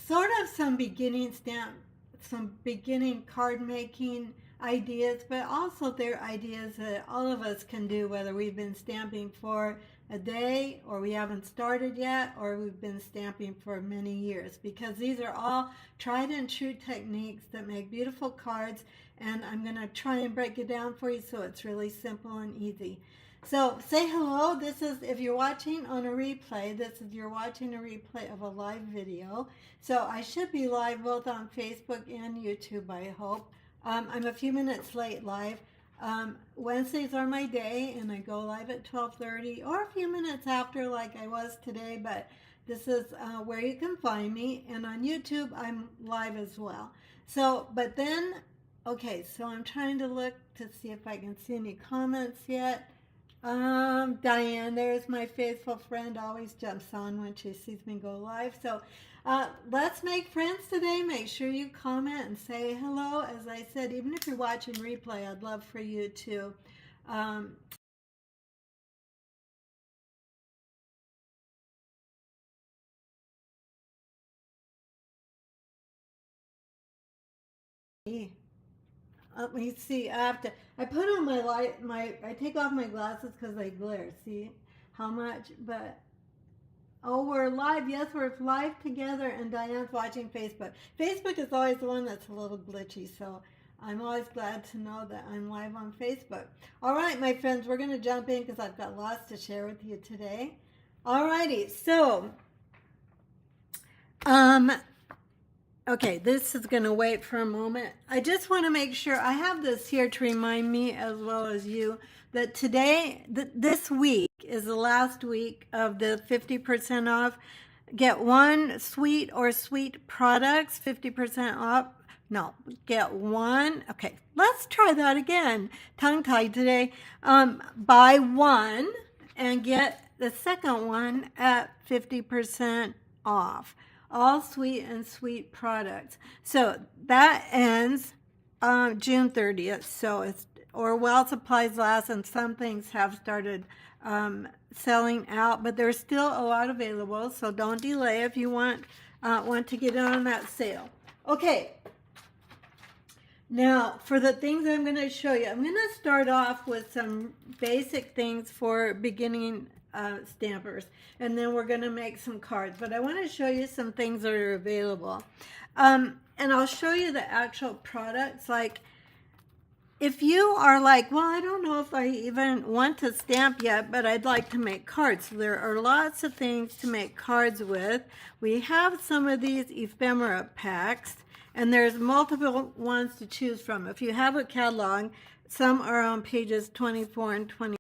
sort of some beginning card making ideas, but also they're ideas that all of us can do, whether we've been stamping for a day or we haven't started yet, or we've been stamping for many years, because these are all tried and true techniques that make beautiful cards. And I'm going to try and break it down for you so it's really simple and easy. So say hello. This is, if you're watching on a replay, you're watching a replay of a live video. So I should be live both on Facebook and YouTube, I hope. I'm a few minutes late live. Wednesdays are my day, and I go live at 12:30 or a few minutes after, like I was today, but this is where you can find me. And on YouTube, I'm live as well. So, but then, okay, so I'm trying to look to see if I can see any comments yet. Diane, there's my faithful friend, always jumps on when she sees me go live. So let's make friends today. Make sure you comment and say hello. As I said, even if you're watching replay, I'd love for you to let me see. I put on my light, I take off my glasses because they glare. See how much? But oh, we're live. Yes, we're live together, and Diane's watching Facebook. Facebook is always the one that's a little glitchy, so I'm always glad to know that I'm live on Facebook. All right, my friends, we're going to jump in because I've got lots to share with you today. All righty, so okay, this is going to wait for a moment. I just want to make sure I have this here to remind me, as well as you, that today, this week is the last week of the 50% off. Get one sweet or sweet products, 50% off. No, get one. Okay, let's try that again. Tongue-tied today. Buy one and get the second one at 50% off. All sweet and sweet products. So that ends June 30th. So it's, or while supplies last, and some things have started selling out, but there's still a lot available. So don't delay if you want to get on that sale. Okay. Now, for the things I'm going to show you, I'm going to start off with some basic things for beginning stampers, and then we're going to make some cards. But I want to show you some things that are available. And I'll show you the actual products. Like, if you are like, well, I don't know if I even want to stamp yet, but I'd like to make cards. So there are lots of things to make cards with. We have some of these ephemera packs, and there's multiple ones to choose from. If you have a catalog, some are on pages 24 and 20.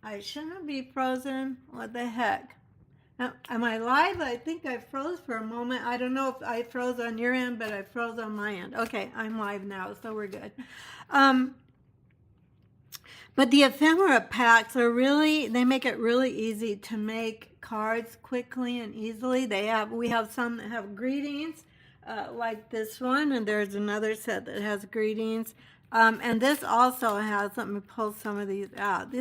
I shouldn't be frozen. What the heck? Now, am I live? I think I froze for a moment. I don't know if I froze on your end, but I froze on my end. Okay, I'm live now, so we're good. But the ephemera packs are really, they make it really easy to make cards quickly and easily. We have some that have greetings, like this one, and there's another set that has greetings. And this also has, let me pull some of these out.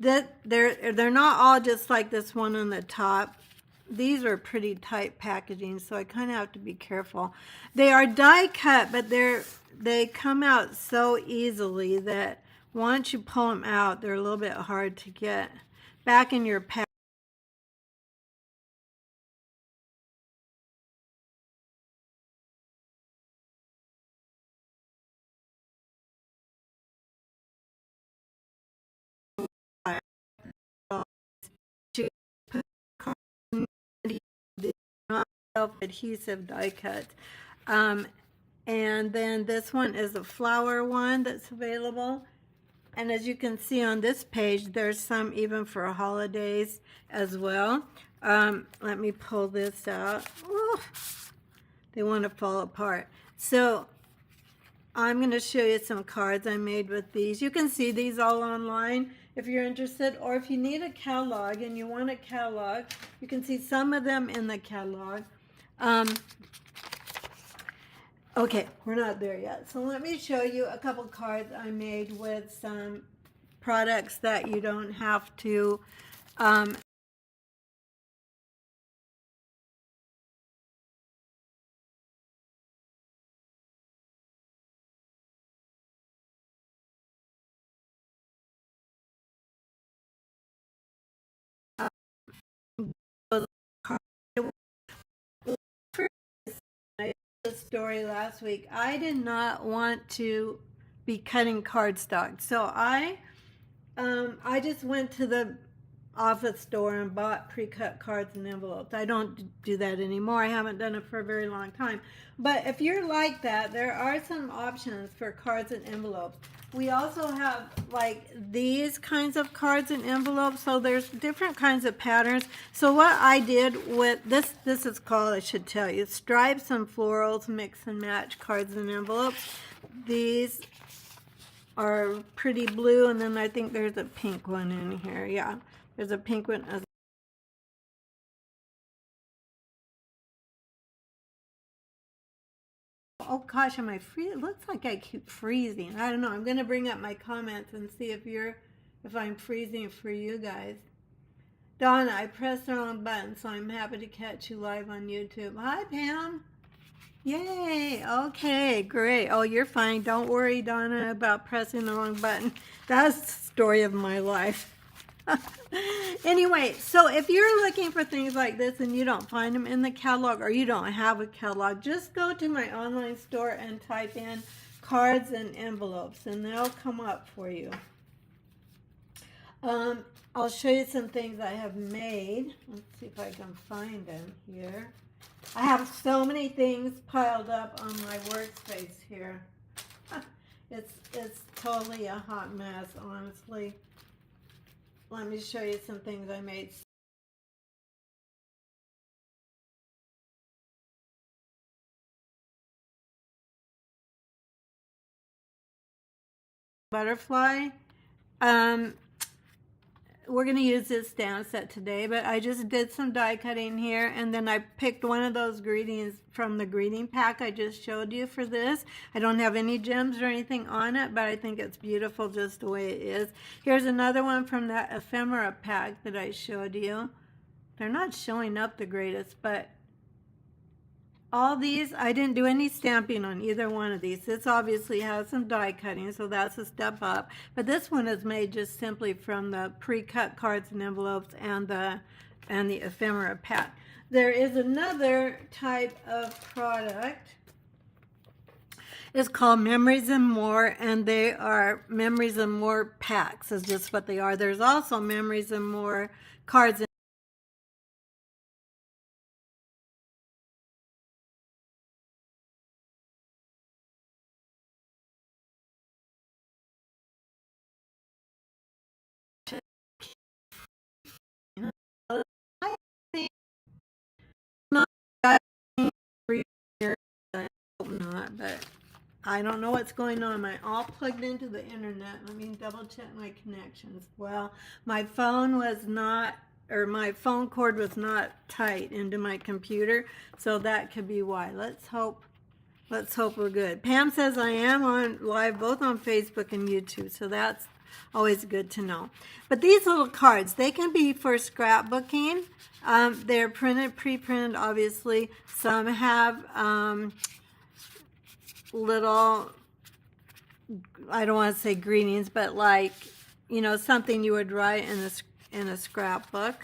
They're not all just like this one on the top. These are pretty tight packaging, so I kind of have to be careful. They are die cut, but they come out so easily that once you pull them out, they're a little bit hard to get back in your pack. Adhesive die cut. And then this one is a flower one that's available. And as you can see on this page, there's some even for holidays as well. Let me pull this out. Ooh, they want to fall apart. So I'm going to show you some cards I made with these. You can see these all online if you're interested, or if you need a catalog and you want a catalog, you can see some of them in the catalog. Okay, we're not there yet. So let me show you a couple cards I made with some products that you don't have to the story last week. I did not want to be cutting cardstock, so I just went to the office store and bought pre-cut cards and envelopes. I don't do that anymore. I haven't done it for a very long time. But if you're like that, there are some options for cards and envelopes. We also have like these kinds of cards and envelopes, so there's different kinds of patterns. So what I did with this is called, I should tell you, stripes and florals mix and match cards and envelopes. These are pretty blue, and then I think there's a pink one in here. Yeah, there's a pink one as oh gosh, am I free? It looks like I keep freezing. I don't know. I'm gonna bring up my comments and see if I'm freezing for you guys. Donna, I pressed the wrong button, so I'm happy to catch you live on YouTube. Hi, Pam. Yay. Okay, great. Oh, you're fine. Don't worry, Donna, about pressing the wrong button. That's the story of my life. Anyway, so if you're looking for things like this and you don't find them in the catalog, or you don't have a catalog, just go to my online store and type in cards and envelopes and they'll come up for you. I'll show you some things I have made. Let's see if I can find them here. I have so many things piled up on my workspace here. It's totally a hot mess, honestly. Let me show you some things I made. Butterfly. We're going to use this stamp set today, but I just did some die cutting here, and then I picked one of those greetings from the greeting pack I just showed you for this. I don't have any gems or anything on it, but I think it's beautiful just the way it is. Here's another one from that ephemera pack that I showed you. They're not showing up the greatest, but all these, I didn't do any stamping on either one of these. This obviously has some die cutting, so that's a step up. But this one is made just simply from the pre-cut cards and envelopes and the ephemera pack. There is another type of product. It's called Memories and More, and they are Memories and More packs is just what they are. There's also Memories and More cards I think not I hope not, but I don't know what's going on. I'm all plugged into the internet. Let me double check my connections. Well, my phone was not, or my phone cord was not tight into my computer, so that could be why. Let's hope we're good. Pam says I am on live both on Facebook and YouTube, so that's always good to know. But these little cards, they can be for scrapbooking. They're printed, pre-printed, obviously. Some have little, I don't want to say greetings, but like, you know, something you would write in a scrapbook.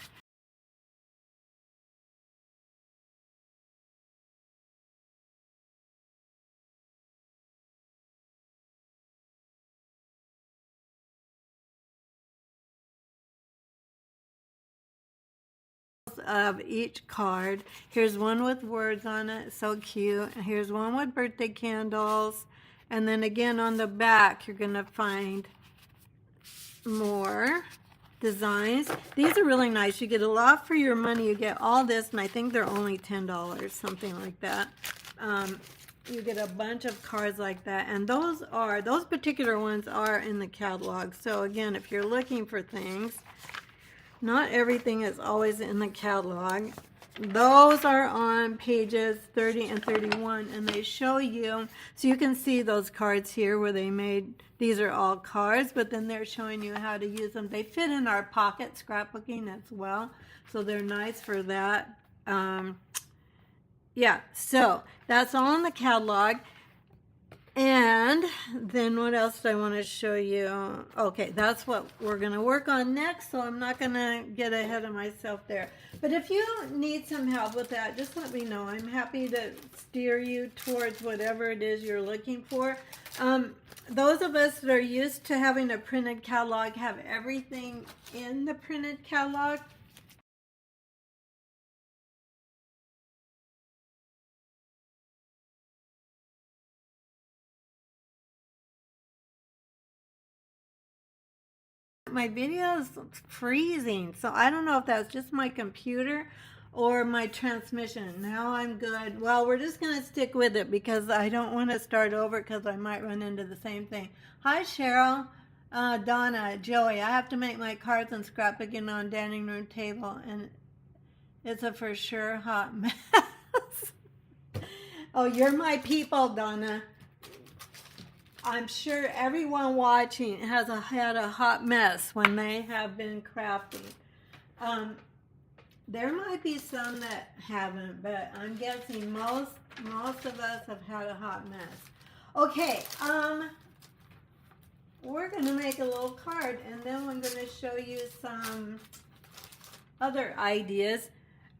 Of each card. Here's one with words on it, so cute. Here's one with birthday candles, and then again on the back you're gonna find more designs. These are really nice. You get a lot for your money. You get all this, and I think they're only $10, something like that. You get a bunch of cards like that, and those particular ones are in the catalog. So again, if you're looking for things, not everything is always in the catalog. those are on pages 30 and 31, and they show you, so you can see those cards here where they made, these are all cards, but then they're showing you how to use them. They fit in our pocket scrapbooking as well, so they're nice for that. Yeah, so that's all in the catalog. And then what else do I want to show you? Okay, that's what we're going to work on next, so I'm not going to get ahead of myself there. But if you need some help with that, just let me know. I'm happy to steer you towards whatever it is you're looking for. Those of us that are used to having a printed catalog have everything in the printed catalog. My video is freezing, so I don't know if that's just my computer or my transmission. Now I'm good. Well, we're just going to stick with it because I don't want to start over because I might run into the same thing. Hi, Cheryl, Donna, Joey. I have to make my cards and scrapbooking on dining room table, and it's a for sure hot mess. Oh, you're my people, Donna. I'm sure everyone watching has had a hot mess when they have been crafting. There might be some that haven't, but I'm guessing most of us have had a hot mess. Okay, we're going to make a little card, and then I'm going to show you some other ideas.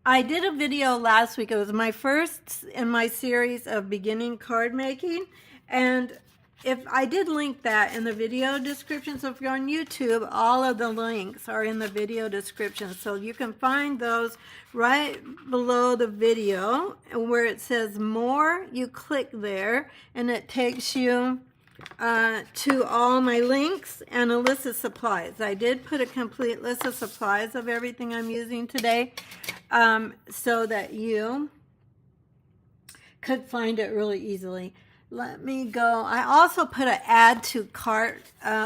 I did a video last week. It was my first in my series of beginning card making, and if I did link that in the video description, so if you're on YouTube, all of the links are in the video description. So you can find those right below the video where it says more. You click there and it takes you to all my links and a list of supplies. I did put a complete list of supplies of everything I'm using today so that you could find it really easily. Let me go. I also put an add to cart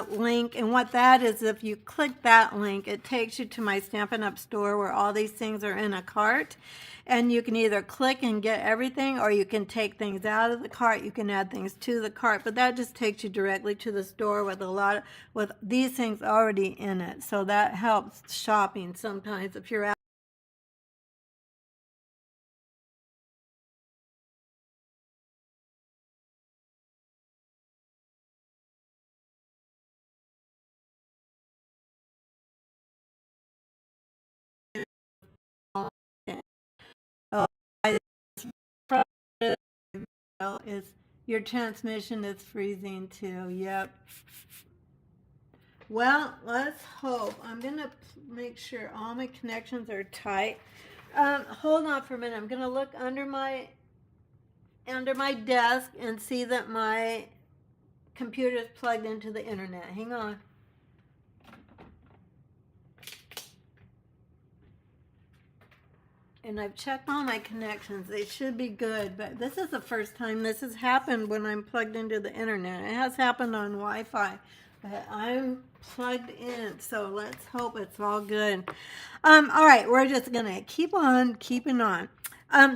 link, and what that is, if you click that link, it takes you to my Stampin' Up store where all these things are in a cart, and you can either click and get everything, or you can take things out of the cart. You can add things to the cart, but that just takes you directly to the store with these things already in it. So that helps shopping sometimes if you're out. Oh, is your transmission is freezing too. Yep. Well, let's hope. I'm gonna make sure all my connections are tight. Hold on for a minute. I'm gonna look under my desk and see that my computer is plugged into the internet. Hang on. And I've checked all my connections. They should be good, but this is the first time this has happened when I'm plugged into the internet. It has happened on Wi-Fi, but I'm plugged in, so let's hope it's all good. All right, we're just going to keep on keeping on.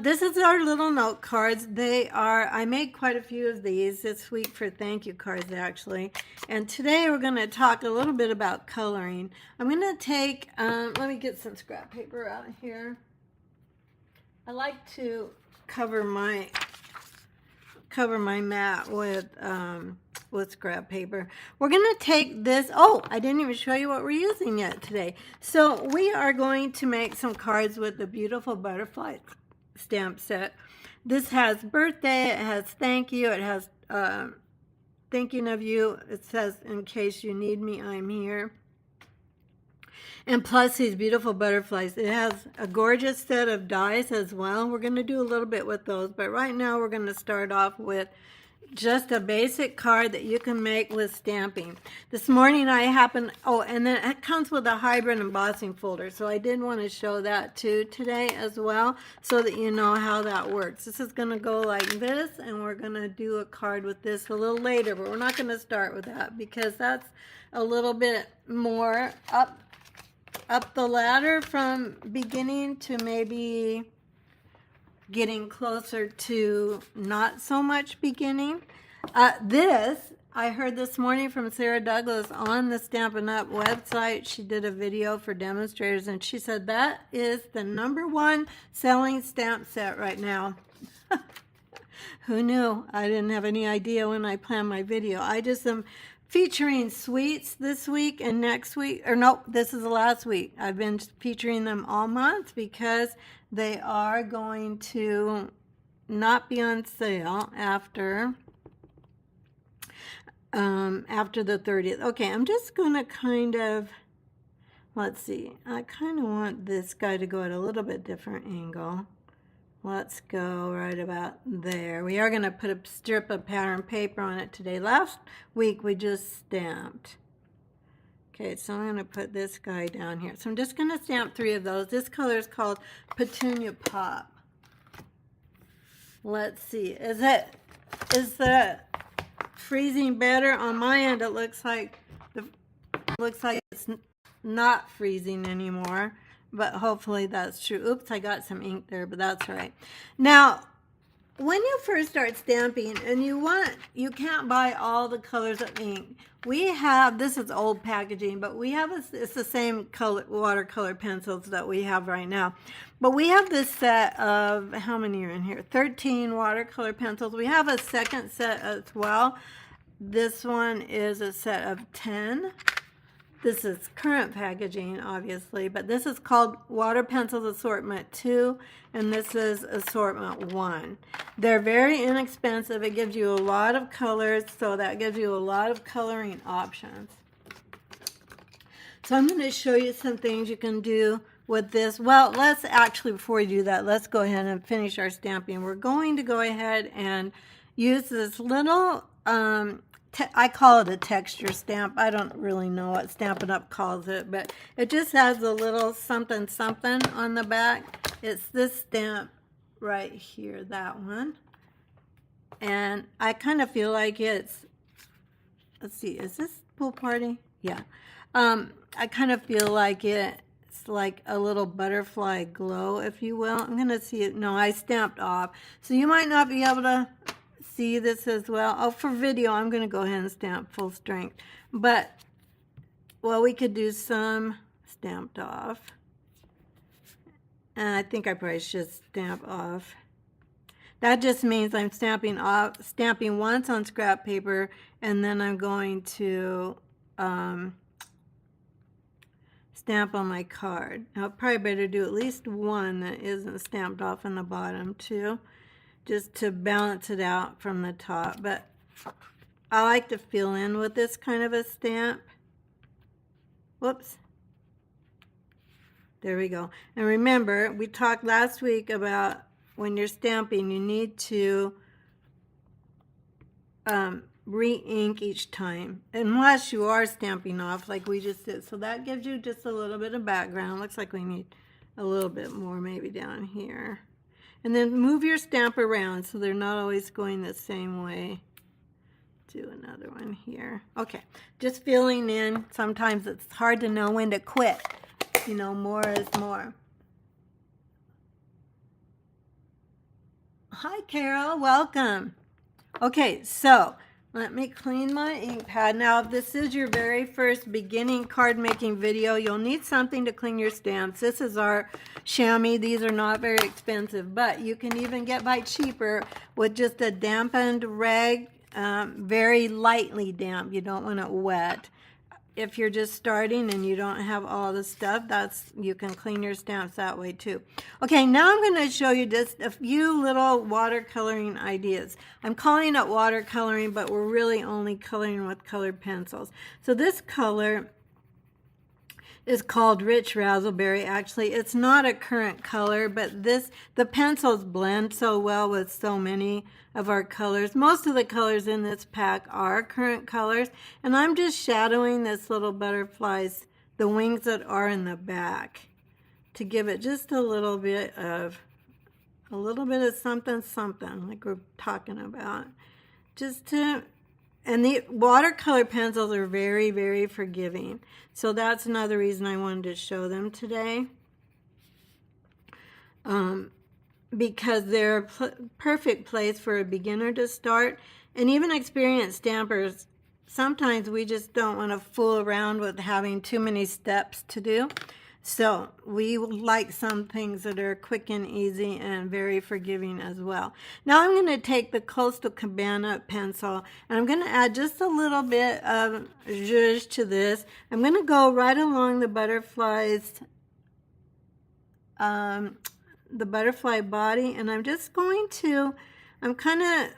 This is our little note cards. I made quite a few of these this week for thank you cards, actually. And today we're going to talk a little bit about coloring. I'm going to take, let me get some scrap paper out here. I like to cover my mat with scrap paper. We're going to take this. Oh, I didn't even show you what we're using yet today. So we are going to make some cards with the beautiful butterfly stamp set. This has birthday. It has thank you. It has thinking of you. It says in case you need me, I'm here. And plus these beautiful butterflies. It has a gorgeous set of dies as well. We're going to do a little bit with those, but right now we're going to start off with just a basic card that you can make with stamping. This morning and then it comes with a hybrid embossing folder, so I did want to show that too today as well, so that you know how that works. This is going to go like this, and we're going to do a card with this a little later, but we're not going to start with that because that's a little bit more up the ladder from beginning to maybe getting closer to not so much beginning. I heard this morning from Sarah Douglas on the Stampin' Up website. She did a video for demonstrators, and she said that is the #1 selling stamp set right now. Who knew? I didn't have any idea when I planned my video. I just am featuring sweets this week and next week. Or nope, this is the last week. I've been featuring them all month because they are going to not be on sale after the 30th. Okay, I'm just going to kind of, let's see. I kind of want this guy to go at a little bit different angle. Let's go right about there. We are going to put a strip of pattern paper on it today. Last week we just stamped. Okay, so I'm going to put this guy down here. So I'm just going to stamp 3 of those. This color is called Petunia Pop. Let's see. Is the freezing better? On my end it looks like it's not freezing anymore. But hopefully that's true. Oops, I got some ink there, but that's all right. Now, when you first start stamping and you can't buy all the colors of ink, we have, this is old packaging, but we have, it's the same color, watercolor pencils that we have right now. But we have this set of, how many are in here? 13 watercolor pencils. We have a second set as well. This one is a set of 10. This is current packaging, obviously, but this is called Water Pencils Assortment 2, and this is Assortment 1. They're very inexpensive. It gives you a lot of colors, so that gives you a lot of coloring options. So I'm going to show you some things you can do with this. Well, let's actually, before we do that, let's go ahead and finish our stamping. We're going to go ahead and use this little I call it a texture stamp. I don't really know what Stampin' Up calls it, but it just has a little something something on the back. It's this stamp right here, that one. And I kind of feel like it's, let's see, is this Pool Party? Yeah. I kind of feel like it's like a little butterfly glow, if you will. I'm going to see it. No, I stamped off. So you might not be able to see this as well. Oh, for video, I'm going to go ahead and stamp full strength. But, well, we could do some stamped off. And I think I probably should stamp off. That just means I'm stamping once on scrap paper, and then I'm going to stamp on my card. I'll probably better do at least one that isn't stamped off on the bottom too, just to balance it out from the top. But I like to fill in with this kind of a stamp. Whoops. There we go. And remember, we talked last week about when you're stamping, you need to re-ink each time, unless you are stamping off like we just did. So that gives you just a little bit of background. Looks like we need a little bit more maybe down here. And then move your stamp around so they're not always going the same way. Do another one here. Okay, just filling in. Sometimes it's hard to know when to quit. You know, more is more. Hi, Carol. Welcome. Okay, so let me clean my ink pad. Now, if this is your very first beginning card making video, you'll need something to clean your stamps. This is our chamois. These are not very expensive, but you can even get by cheaper with just a dampened rag, very lightly damp. You don't want it wet. If you're just starting and you don't have all the stuff, you can clean your stamps that way too. Okay, now I'm going to show you just a few little watercoloring ideas. I'm calling it watercoloring, but we're really only coloring with colored pencils. So this color is called Rich Razzleberry. Actually, it's not a current color, but the pencils blend so well with so many of our colors. Most of the colors in this pack are current colors, and I'm just shadowing this little butterfly's, the wings that are in the back, to give it just a little bit of something something like we're talking about. And the watercolor pencils are very, very forgiving. So that's another reason I wanted to show them today. because they're a perfect place for a beginner to start. And even experienced stampers, sometimes we just don't want to fool around with having too many steps to do. So we like some things that are quick and easy and very forgiving as well. Now I'm going to take the Coastal Cabana pencil and I'm going to add just a little bit of zhuzh to this. I'm going to go right along the butterflies, the butterfly body, and I'm just going to, I'm kind of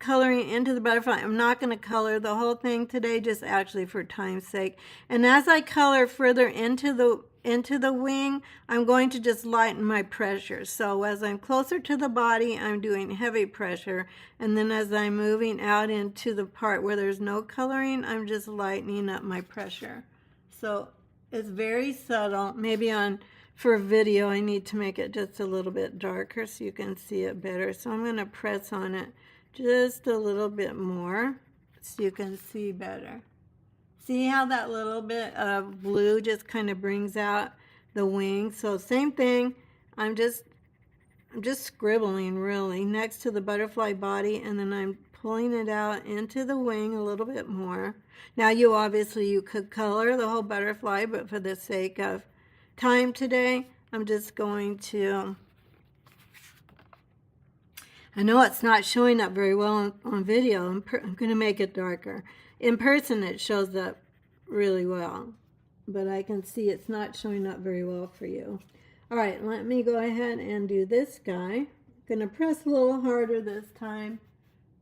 coloring into the butterfly. I'm not going to color the whole thing today, just actually for time's sake. And as I color further into the wing, I'm going to just lighten my pressure. So as I'm closer to the body, I'm doing heavy pressure. And then as I'm moving out into the part where there's no coloring, I'm just lightening up my pressure. So it's very subtle. Maybe for a video, I need to make it just a little bit darker so you can see it better. So I'm going to press on it just a little bit more so you can see better. See how that little bit of blue just kind of brings out the wing? So same thing, I'm just scribbling really next to the butterfly body, and then I'm pulling it out into the wing a little bit more. Now you could color the whole butterfly, but for the sake of time today, I'm just going to, I know it's not showing up very well on video. I'm going to make it darker. In person, it shows up really well, but I can see it's not showing up very well for you. All right, let me go ahead and do this guy. I'm going to press a little harder this time.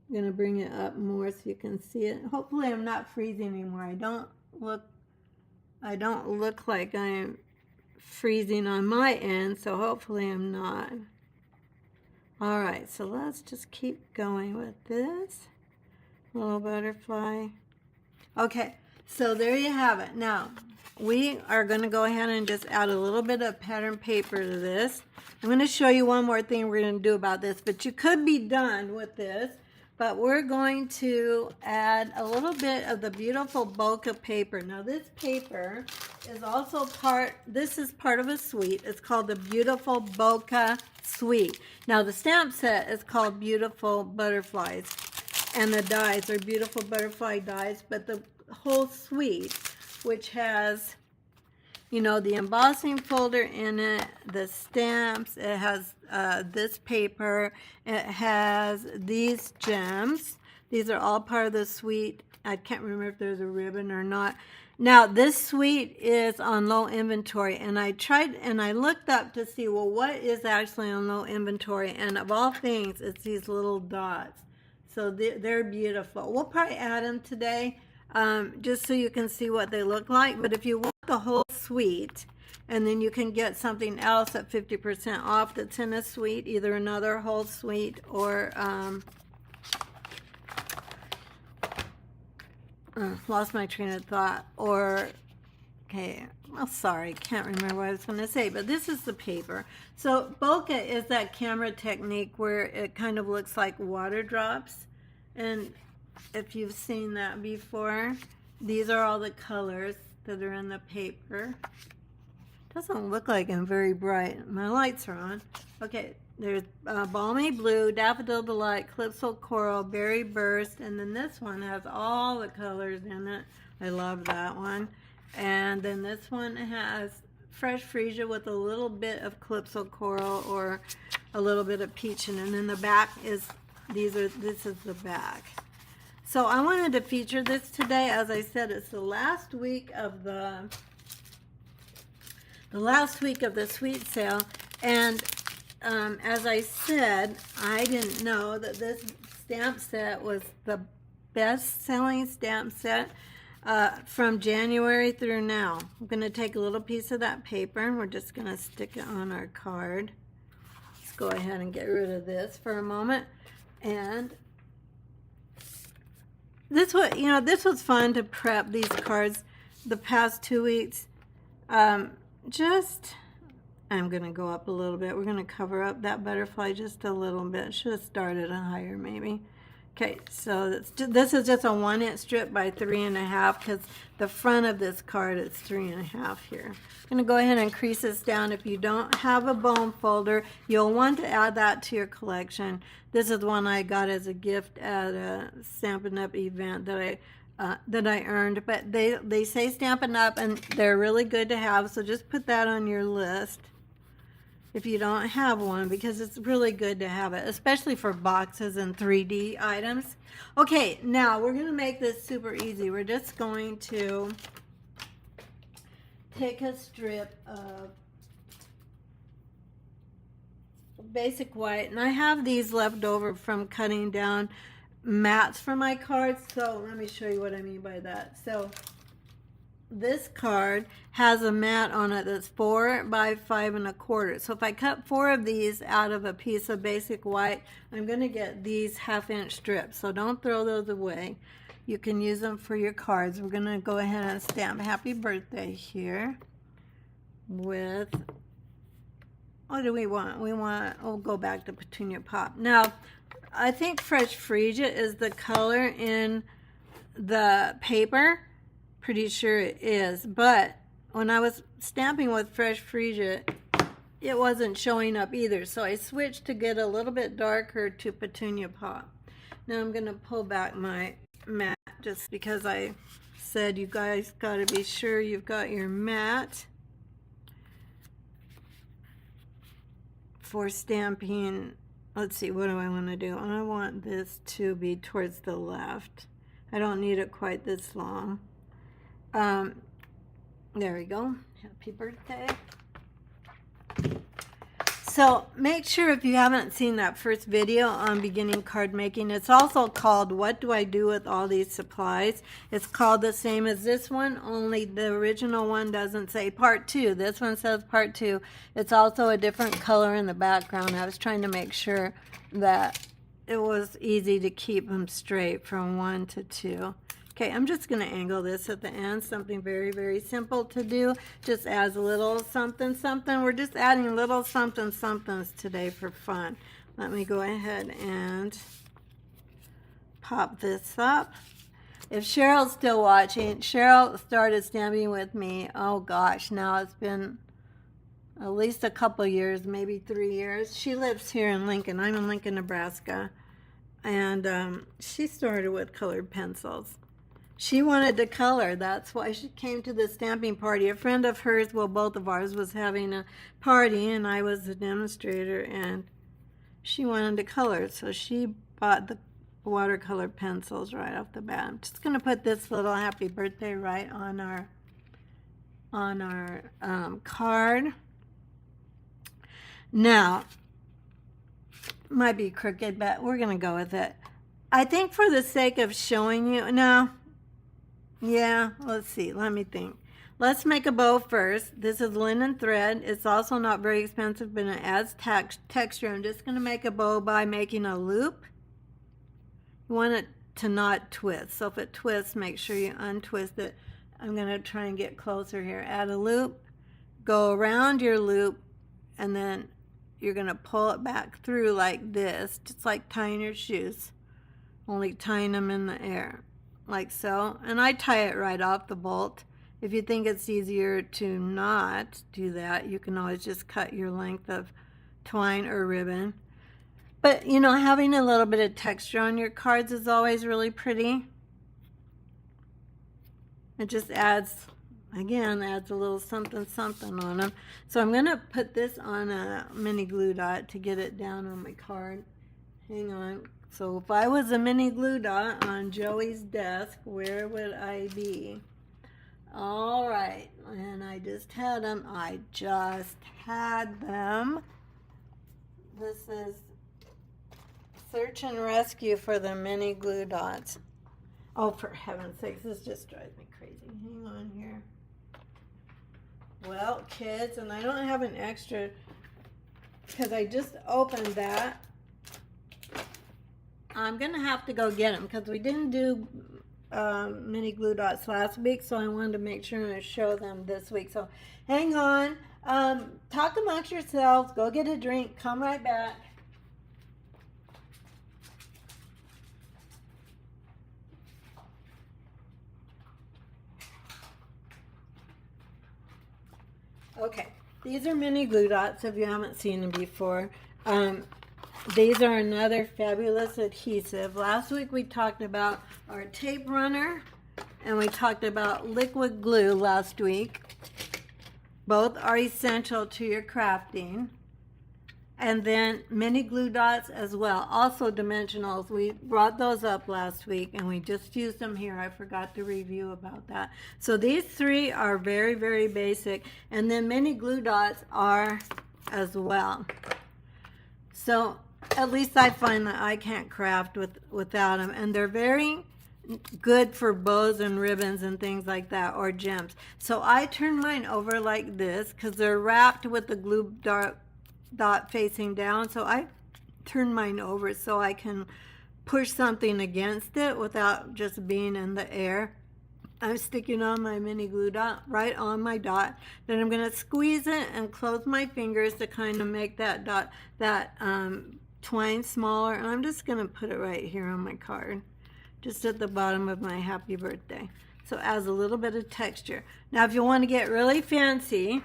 I'm going to bring it up more so you can see it. Hopefully I'm not freezing anymore. I don't look like I'm freezing on my end, so hopefully I'm not. All right, so let's just keep going with this little butterfly. Okay, so there you have it. Now, we are going to go ahead and just add a little bit of pattern paper to this. I'm going to show you one more thing we're going to do about this, but you could be done with this. But we're going to add a little bit of the beautiful bokeh paper. Now this paper is also this is part of a suite. It's called the Beautiful Bokeh Suite. Now the stamp set is called Beautiful Butterflies, and the dies are Beautiful Butterfly dies, but the whole suite, which has, you know, the embossing folder in it, the stamps, it has this paper, it has these gems. These are all part of the suite. I can't remember if there's a ribbon or not. Now, this suite is on low inventory, and I tried and I looked up to see, well, what is actually on low inventory? And of all things, it's these little dots. So they're beautiful. We'll probably add them today, just so you can see what they look like. But if you want the whole suite, and then you can get something else at 50% off that's in a suite, either another whole suite or lost my train of thought, or okay, well, sorry, can't remember what I was going to say, but this is the paper. So bokeh is that camera technique where it kind of looks like water drops, and if you've seen that before, these are all the colors that are in the paper. Doesn't look like I'm very bright. My lights are on. Okay, there's Balmy Blue, Daffodil Delight, Calypso Coral, Berry Burst, and then this one has all the colors in it. I love that one. And then this one has Fresh Freesia with a little bit of Calypso Coral or a little bit of peach. And then the back is, this is the back. So I wanted to feature this today. As I said, it's the last week of the sweet sale, and as I said, I didn't know that this stamp set was the best-selling stamp set from January through now. I'm going to take a little piece of that paper, and we're just going to stick it on our card. Let's go ahead and get rid of this for a moment. And this was fun to prep these cards the past 2 weeks. I'm going to go up a little bit. We're going to cover up that butterfly just a little bit. Should have started higher maybe. Okay, so this is just a 1-inch strip by 3.5 because the front of this card is 3.5 here. I'm going to go ahead and crease this down. If you don't have a bone folder, you'll want to add that to your collection. This is one I got as a gift at a Stampin' Up event that I earned, but they say Stampin' Up and they're really good to have, so just put that on your list if you don't have one, because it's really good to have it, especially for boxes and 3D items. Okay, now we're going to make this super easy. We're just going to take a strip of basic white, and I have these left over from cutting down mats for my cards, so let me show you what I mean by that. So this card has a mat on it that's 4 by 5.25. So if I cut 4 of these out of a piece of basic white, I'm going to get these 1/2-inch strips. So don't throw those away. You can use them for your cards. We're going to go ahead and stamp Happy Birthday here with, what do we want? We'll go back to Petunia Pop. Now, I think Fresh Freesia is the color in the paper. Pretty sure it is, but when I was stamping with Fresh Freesia, it wasn't showing up either, so I switched to get a little bit darker to Petunia Pop. Now I'm going to pull back my mat just because I said you guys got to be sure you've got your mat for stamping. Let's see, what do I want to do? I want this to be towards the left. I don't need it quite this long. There we go. Happy birthday. So make sure, if you haven't seen that first video on beginning card making, it's also called What Do I Do With All These Supplies? It's called the same as this one, only the original one doesn't say part 2. This one says part 2. It's also a different color in the background. I was trying to make sure that it was easy to keep them straight from 1 to 2. Okay, I'm just going to angle this at the end, something very, very simple to do. Just adds a little something, something. We're just adding little something, somethings today for fun. Let me go ahead and pop this up. If Cheryl's still watching, Cheryl started stamping with me, oh gosh, now it's been at least a couple years, maybe 3 years. She lives here in Lincoln. I'm in Lincoln, Nebraska. And she started with colored pencils. She wanted to color. That's why she came to the stamping party. A friend of hers, well, both of ours, was having a party, and I was the demonstrator, and she wanted to color. So she bought the watercolor pencils right off the bat. I'm just going to put this little happy birthday right on our card. Now, might be crooked, but we're going to go with it. I think for the sake of showing you, no. Yeah, let's see. Let me think. Let's make a bow first. This is linen thread. It's also not very expensive, but it adds texture. I'm just going to make a bow by making a loop. You want it to not twist. So if it twists, make sure you untwist it. I'm going to try and get closer here. Add a loop. Go around your loop, and then you're going to pull it back through like this, just like tying your shoes, only tying them in the air. Like so, and I tie it right off the bolt. If you think it's easier to not do that, you can always just cut your length of twine or ribbon. But you know, having a little bit of texture on your cards is always really pretty. It just adds, again, adds a little something something on them. So I'm going to put this on a mini glue dot to get it down on my card. Hang on. So if I was a mini glue dot on Joey's desk, where would I be? All right, and I just had them. This is search and rescue for the mini glue dots. Oh, for heaven's sakes, this just drives me crazy. Hang on here. Well, kids, and I don't have an extra because I just opened that. I'm going to have to go get them because we didn't do mini glue dots last week, so I wanted to make sure and show them this week. So hang on. Talk amongst yourselves. Go get a drink. Come right back. Okay, these are mini glue dots if you haven't seen them before. These are another fabulous adhesive. Last week we talked about our tape runner and we talked about liquid glue last week. Both are essential to your crafting. And then mini glue dots as well, also dimensionals. We brought those up last week and we just used them here. I forgot to review about that. So these three are very, very basic. And then mini glue dots are as well. So at least I find that I can't craft without them. And they're very good for bows and ribbons and things like that, or gems. So I turn mine over like this because they're wrapped with the glue dot facing down. So I turn mine over so I can push something against it without just being in the air. I'm sticking on my mini glue dot right on my dot. Then I'm going to squeeze it and close my fingers to kind of make that dot, twine smaller. And I'm just going to put it right here on my card, just at the bottom of my happy birthday. So it adds a little bit of texture. Now if you want to get really fancy,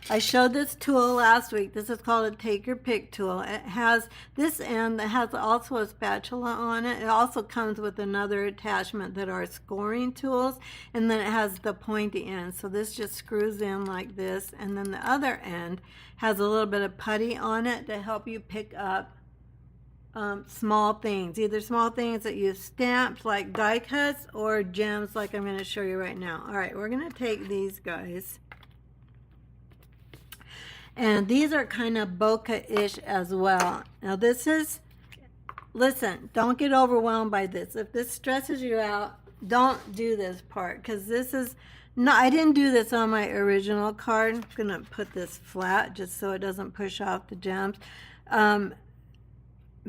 I showed this tool last week. This is called a take your pick tool. It has this end that has also a spatula on it. It also comes with another attachment that are scoring tools, and then it has the pointy end. So this just screws in like this, and then the other end has a little bit of putty on it to help you pick up small things, either small things that you've stamped like die cuts or gems like I'm going to show you right now. All right, we're going to take these guys. And these are kind of bokeh-ish as well. Now this is, listen, don't get overwhelmed by this. If this stresses you out, don't do this part, because this is, no, I didn't do this on my original card. I'm going to put this flat just so it doesn't push off the gems.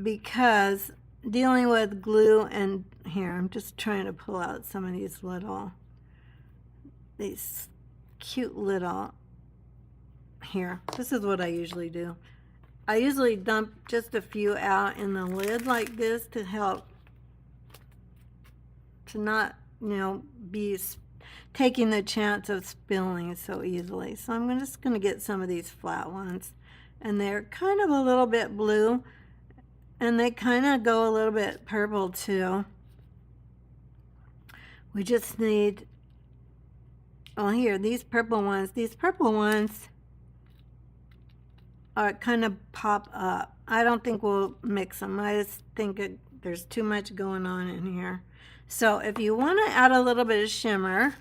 Because dealing with glue, and here, I'm just trying to pull out some of these cute little, here, this is what I usually do. I usually dump just a few out in the lid like this to help to not, be taking the chance of spilling so easily. So I'm just going to get some of these flat ones, and they're kind of a little bit blue, and they kind of go a little bit purple too. We just need, oh, here, these purple ones are kind of pop up. I don't think we'll mix them. I just think there's too much going on in here. So if you want to add a little bit of shimmer,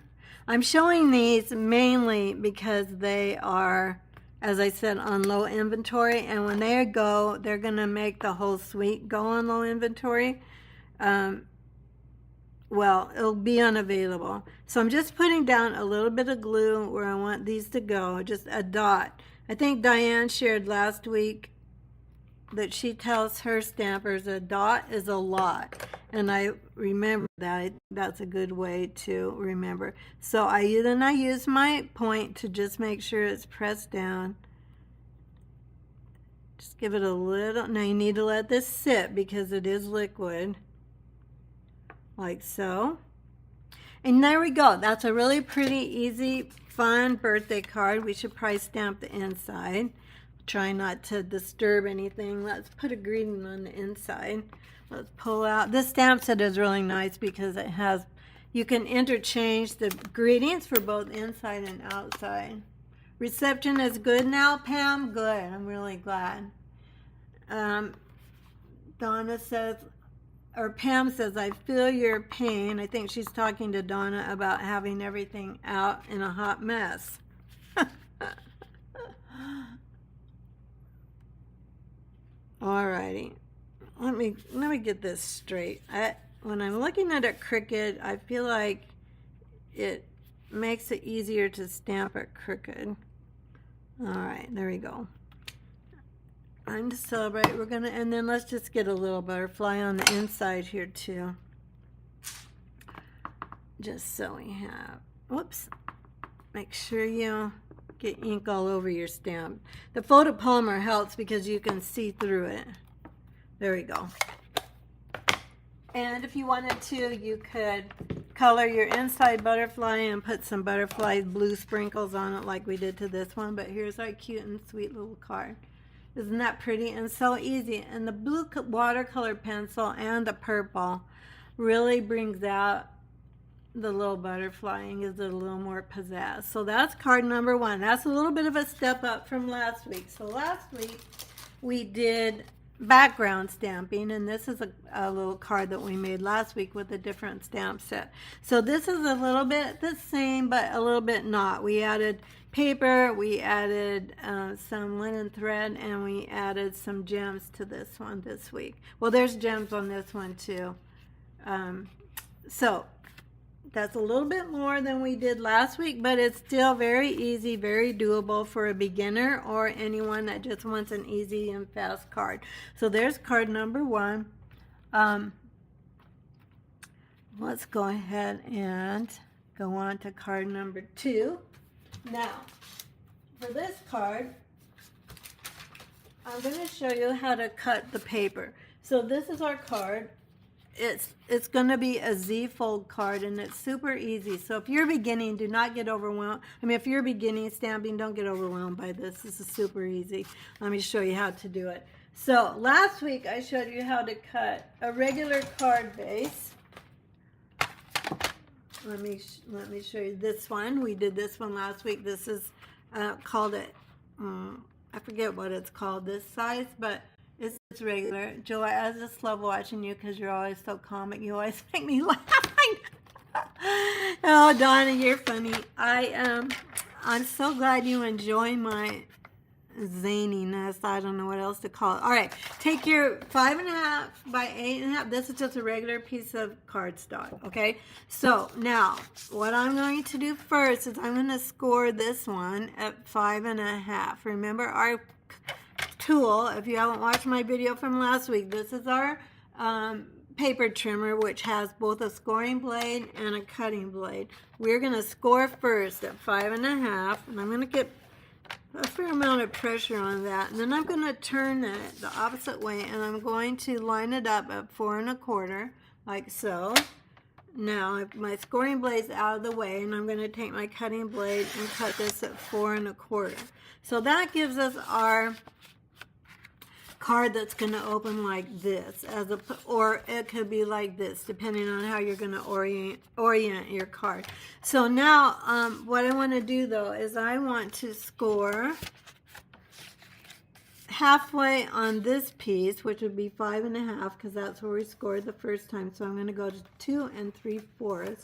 I'm showing these mainly because they are, as I said, on low inventory, and when they go, they're going to make the whole suite go on low inventory. Well, it'll be unavailable. So I'm just putting down a little bit of glue where I want these to go, just a dot. I think Diane shared last week that she tells her stampers a dot is a lot, and I remember that. That's a good way to remember. So I use my point to just make sure it's pressed down. Just give it a little. Now you need to let this sit because it is liquid, like so. And there we go. That's a really pretty, easy, fun birthday card. We should probably stamp the inside. Try not to disturb anything. Let's put a greeting on the inside. Let's pull out. This stamp set is really nice because it has, you can interchange the greetings for both inside and outside. Reception is good now, Pam? Good. I'm really glad. Donna says, or Pam says, I feel your pain. I think she's talking to Donna about having everything out in a hot mess. Alrighty, let me get this straight. When I'm looking at it crooked, I feel like it makes it easier to stamp it crooked. Alright, there we go. Time to celebrate. We're gonna, and then let's just get a little butterfly on the inside here too. Just so we have, whoops, make sure you get ink all over your stamp. The photopolymer helps because you can see through it. There we go. And if you wanted to, you could color your inside butterfly and put some butterfly blue sprinkles on it like we did to this one. But here's our cute and sweet little card. Isn't that pretty and so easy? And the blue watercolor pencil and the purple really brings out the little butterfly and gives it a little more pizzazz. So that's card number 1. That's a little bit of a step up from last week. So last week we did background stamping, and this is a little card that we made last week with a different stamp set. So this is a little bit the same, but a little bit not. We added paper, we added some linen thread, and we added some gems to this one this week. Well, there's gems on this one too. So that's a little bit more than we did last week, but it's still very easy, very doable for a beginner or anyone that just wants an easy and fast card. So there's card number 1. Let's go ahead and go on to card number 2. Now, for this card, I'm going to show you how to cut the paper. So this is our card. It's going to be a Z-fold card, and it's super easy. So if you're beginning, do not get overwhelmed. I mean, if you're beginning stamping, don't get overwhelmed by this. This is super easy. Let me show you how to do it. So last week I showed you how to cut a regular card base. Let me show you this one. We did this one last week. This is called it, I forget what it's called this size, but it's regular. Joy, I just love watching you because you're always so comic. You always make me laugh. Oh, Donna, you're funny. I'm so glad you enjoy my zaniness. I don't know what else to call it. All right, take your 5.5 by 8.5. This is just a regular piece of cardstock, okay? So now what I'm going to do first is I'm going to score this one at 5.5. Remember our tool, if you haven't watched my video from last week, this is our paper trimmer, which has both a scoring blade and a cutting blade. We're going to score first at 5.5, and I'm going to get a fair amount of pressure on that, and then I'm going to turn it the opposite way, and I'm going to line it up at 4.25, like so. Now my scoring blade's out of the way, and I'm going to take my cutting blade and cut this at 4.25. So that gives us our card that's going to open like this, or it could be like this, depending on how you're going to orient your card. So now what I want to do though is I want to score halfway on this piece, which would be 5.5, because that's where we scored the first time. So I'm going to go to 2 3/4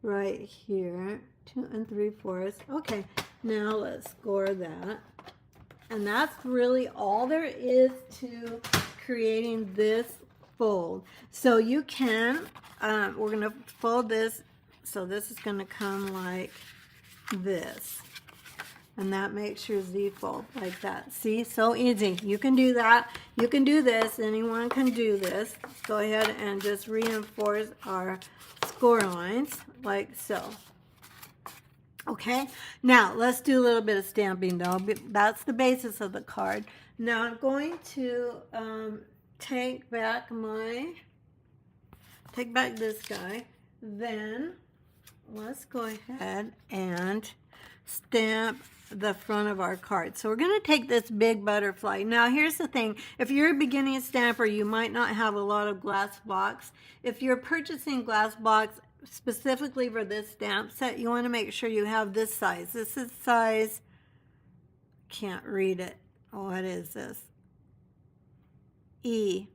right here, 2 3/4. Okay, now let's score that. And that's really all there is to creating this fold. So you can, we're going to fold this, so this is going to come like this. And that makes your Z fold like that. See, so easy. You can do that. You can do this. Anyone can do this. Let's go ahead and just reinforce our score lines like so. Okay, now let's do a little bit of stamping though. That's the basis of the card. Now I'm going to take back this guy. Then let's go ahead and stamp the front of our card. So we're going to take this big butterfly. Now here's the thing. If you're a beginning stamper, you might not have a lot of glass blocks. If you're purchasing glass blocks, specifically for this stamp set, you want to make sure you have this size. This is size, can't read it. What is this? E.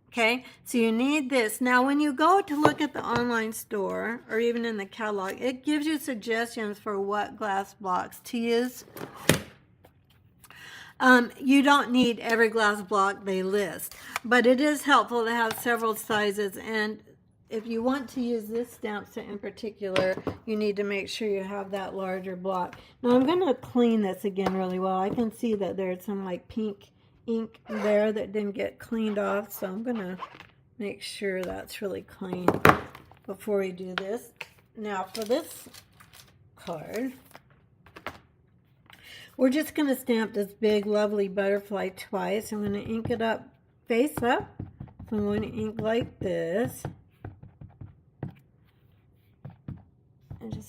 Okay, so you need this. Now when you go to look at the online store or even in the catalog, it gives you suggestions for what glass blocks to use. You don't need every glass block they list, but it is helpful to have several sizes, and if you want to use this stamp set in particular, you need to make sure you have that larger block. Now I'm going to clean this again really well. I can see that there's some like pink ink there that didn't get cleaned off, so I'm going to make sure that's really clean before we do this. Now for this card, we're just going to stamp this big lovely butterfly twice. I'm going to ink it up face up. So I'm going to ink like this.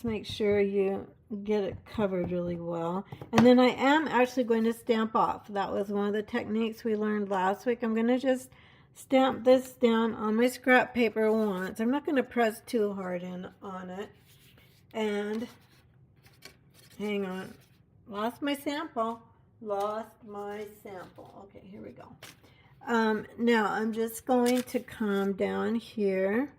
Just make sure you get it covered really well. And then I am actually going to stamp off. That was one of the techniques we learned last week. I'm going to just stamp this down on my scrap paper once. I'm not going to press too hard in on it. And hang on. Lost my sample. Okay, here we go. Now I'm just going to come down here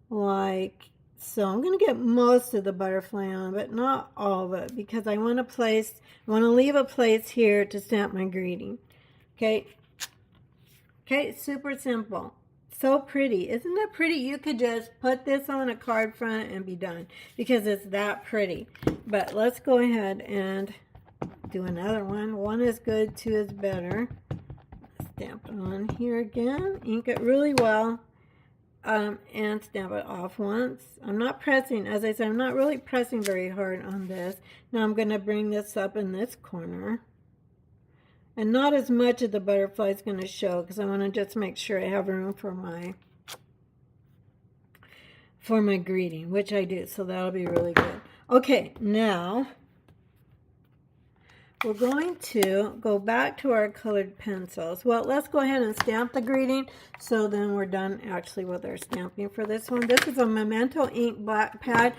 like so. I'm going to get most of the butterfly on, but not all of it, because I want to leave a place here to stamp my greeting. Okay, super simple. So pretty. Isn't that pretty? You could just put this on a card front and be done, because it's that pretty. But let's go ahead and do another one. One is good, two is better. Stamp it on here again, ink it really well, and stamp it off once. I'm not pressing, as I said, I'm not really pressing very hard on this. Now I'm going to bring this up in this corner, and not as much of the butterfly is going to show, because I want to just make sure I have room for my greeting, which I do, so that'll be really good. Okay, now we're going to go back to our colored pencils. Well, let's go ahead and stamp the greeting, so then we're done actually with our stamping for this one. This is a Memento ink black pad.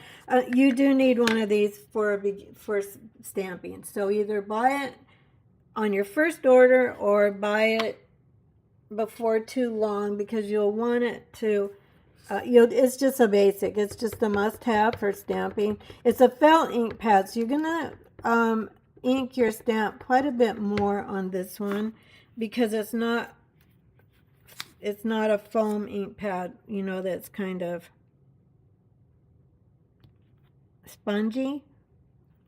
You do need one of these for stamping. So either buy it on your first order or buy it before too long, because you'll want it to, it's just a basic. It's just a must-have for stamping. It's a felt ink pad, so you're going to ink your stamp quite a bit more on this one, because it's not a foam ink pad, you know, that's kind of spongy,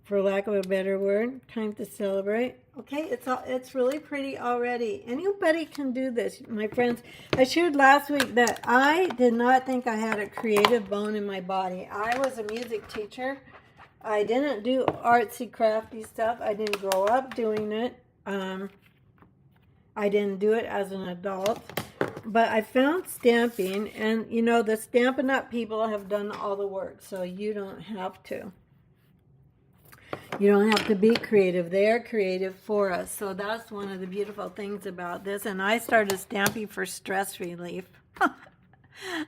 for lack of a better word. Time to celebrate. Okay, it's really pretty already. Anybody can do this, my friends. I shared last week that I did not think I had a creative bone in my body. I was a music teacher. I didn't do artsy crafty stuff. I didn't grow up doing it. I didn't do it as an adult. But I found stamping, and you know, the Stampin' Up people have done all the work, so you don't have to. You don't have to be creative. They're creative for us. So that's one of the beautiful things about this. And I started stamping for stress relief.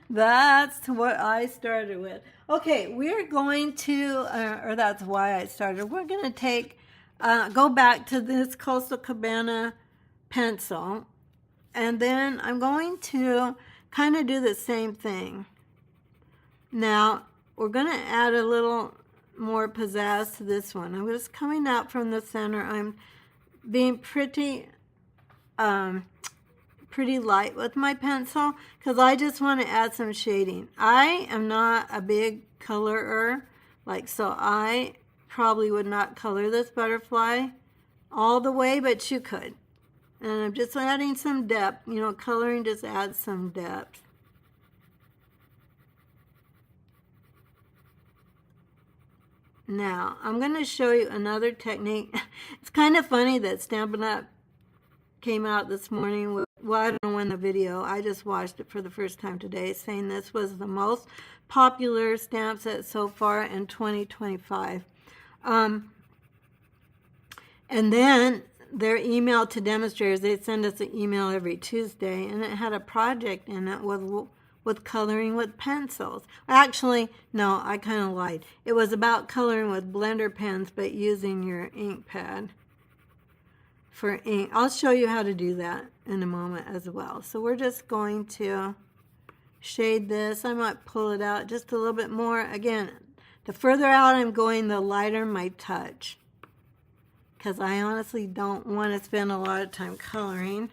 That's what I started with. Okay, we're going to, or that's why I started. We're going to go back to this Coastal Cabana pencil. And then I'm going to kind of do the same thing. Now, we're going to add a little more pizzazz to this one. I'm just coming out from the center. I'm being pretty light with my pencil, because I just want to add some shading. I am not a big colorer, so I probably would not color this butterfly all the way, but you could. And I'm just adding some depth. You know, coloring just adds some depth. Now, I'm going to show you another technique. It's kind of funny that Stampin' Up came out this morning with, well, I don't know when the video, I just watched it for the first time today, saying this was the most popular stamp set so far in 2025. And then their email to demonstrators, they send us an email every Tuesday, and it had a project in it with coloring with pencils. Actually, no, I kind of lied. It was about coloring with blender pens, but using your ink pad for ink. I'll show you how to do that in a moment as well. So we're just going to shade this. I might pull it out just a little bit more. Again, the further out I'm going, the lighter my touch, because I honestly don't want to spend a lot of time coloring.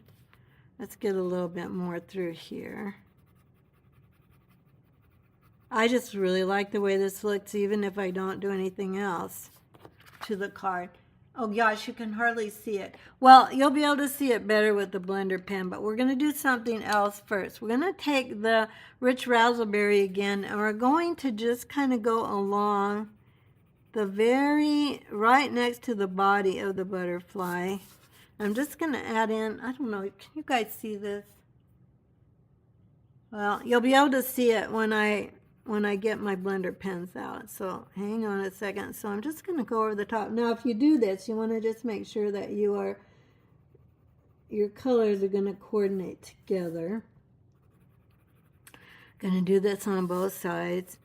Let's get a little bit more through here. I just really like the way this looks, even if I don't do anything else to the card. Oh gosh, you can hardly see it. Well, you'll be able to see it better with the blender pen, but we're going to do something else first. We're going to take the Rich Razzleberry again, and we're going to just kind of go along the right next to the body of the butterfly. I'm just going to add in, I don't know, can you guys see this? Well, you'll be able to see it when I when I get my blender pens out. So hang on a second. So I'm just going to go over the top. Now if you do this, you want to just make sure that your colors are going to coordinate together. Going to do this on both sides.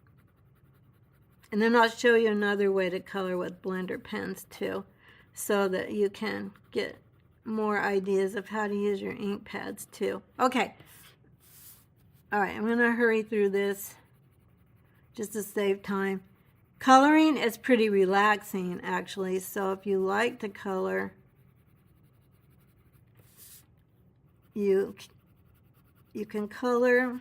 And then I'll show you another way to color with blender pens too, so that you can get more ideas of how to use your ink pads too. Okay. All right, I'm going to hurry through this just to save time. Coloring is pretty relaxing actually, so if you like to color, you can color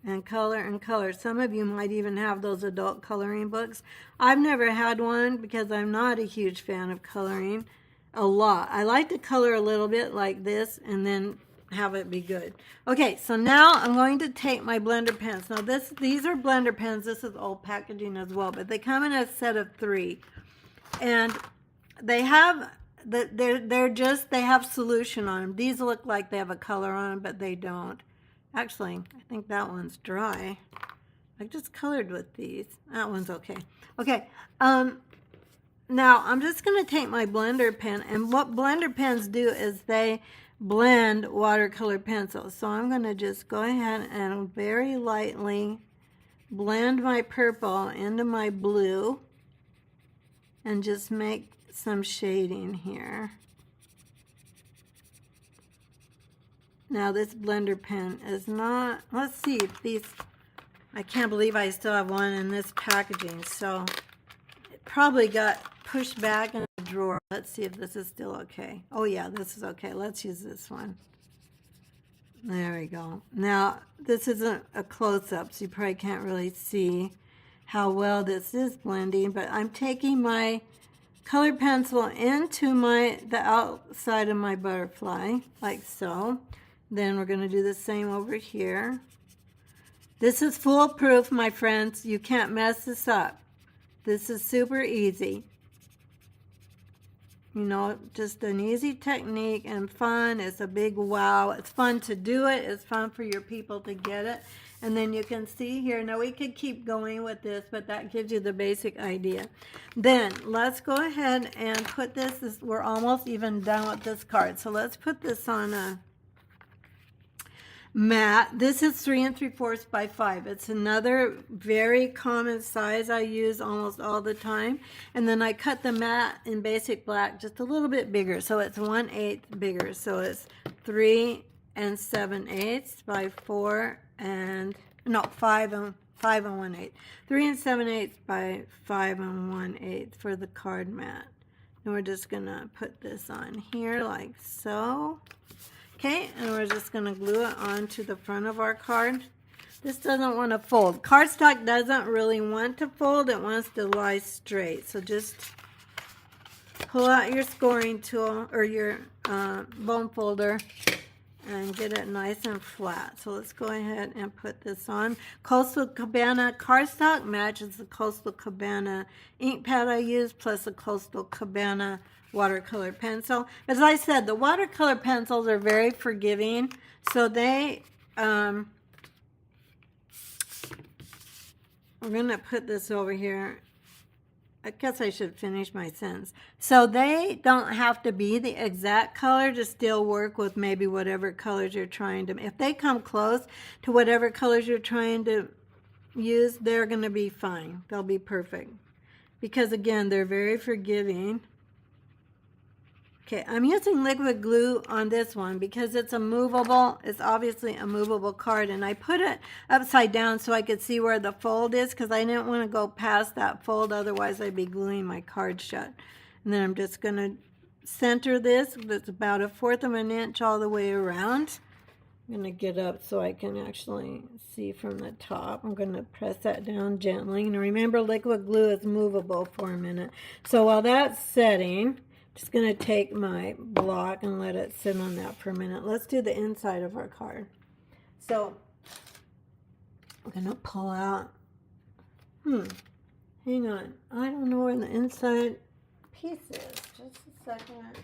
and color and color. Some of you might even have those adult coloring books. I've never had one because I'm not a huge fan of coloring a lot. I like to color a little bit like this and then have it be good. Okay, so now I'm going to take my blender pens. Now these are blender pens. This is old packaging as well, but they come in a set of 3. And they have they have solution on them. These look like they have a color on them, but they don't. Actually, I think that one's dry. I just colored with these. That one's okay. Okay, now I'm just going to take my blender pen, and what blender pens do is they blend watercolor pencils. So I'm going to just go ahead and very lightly blend my purple into my blue and just make some shading here. Now this blender pen is not, let's see if these, I can't believe I still have one in this packaging, so it probably got pushed back in the drawer. Let's see if this is still okay. Oh yeah, this is okay. Let's use this one. There we go. Now this isn't a close-up, so you probably can't really see how well this is blending, but I'm taking my colored pencil into the outside of my butterfly, like so. Then we're going to do the same over here. This is foolproof, my friends. You can't mess this up. This is super easy. You know, just an easy technique and fun. It's a big wow. It's fun to do it. It's fun for your people to get it. And then you can see here, now we could keep going with this, but that gives you the basic idea. Then let's go ahead and put this, we're almost even done with this card. So let's put this on a mat. This is 3 3/4 by 5. It's another very common size I use almost all the time. And then I cut the mat in basic black just a little bit bigger. So it's 1/8 bigger. So it's 3 7/8 by 4 and, no, 5 and 1/8. 3 7/8 by 5 and 1/8 for the card mat. And we're just going to put this on here like so. Okay, and we're just going to glue it onto the front of our card. This doesn't want to fold. Cardstock doesn't really want to fold. It wants to lie straight. So just pull out your scoring tool or your bone folder and get it nice and flat. So let's go ahead and put this on. Coastal Cabana cardstock matches the Coastal Cabana ink pad I use, plus the Coastal Cabana watercolor pencil. As I said, the watercolor pencils are very forgiving, so they we're gonna put this over here. I guess I should finish my sentence. So they don't have to be the exact color to still work with maybe whatever colors you're trying to, if they come close to whatever colors you're trying to use, they're gonna be fine. They'll be perfect, because again, they're very forgiving. Okay, I'm using liquid glue on this one because it's obviously a movable card, and I put it upside down so I could see where the fold is, because I didn't want to go past that fold, otherwise I'd be gluing my card shut. And then I'm just going to center this. It's about 1/4 of an inch all the way around. I'm going to get up so I can actually see from the top. I'm going to press that down gently. And remember, liquid glue is movable for a minute. So while that's setting, just going to take my block and let it sit on that for a minute. Let's do the inside of our card. So I'm going to pull out, hang on, I don't know where the inside piece is. Just a second.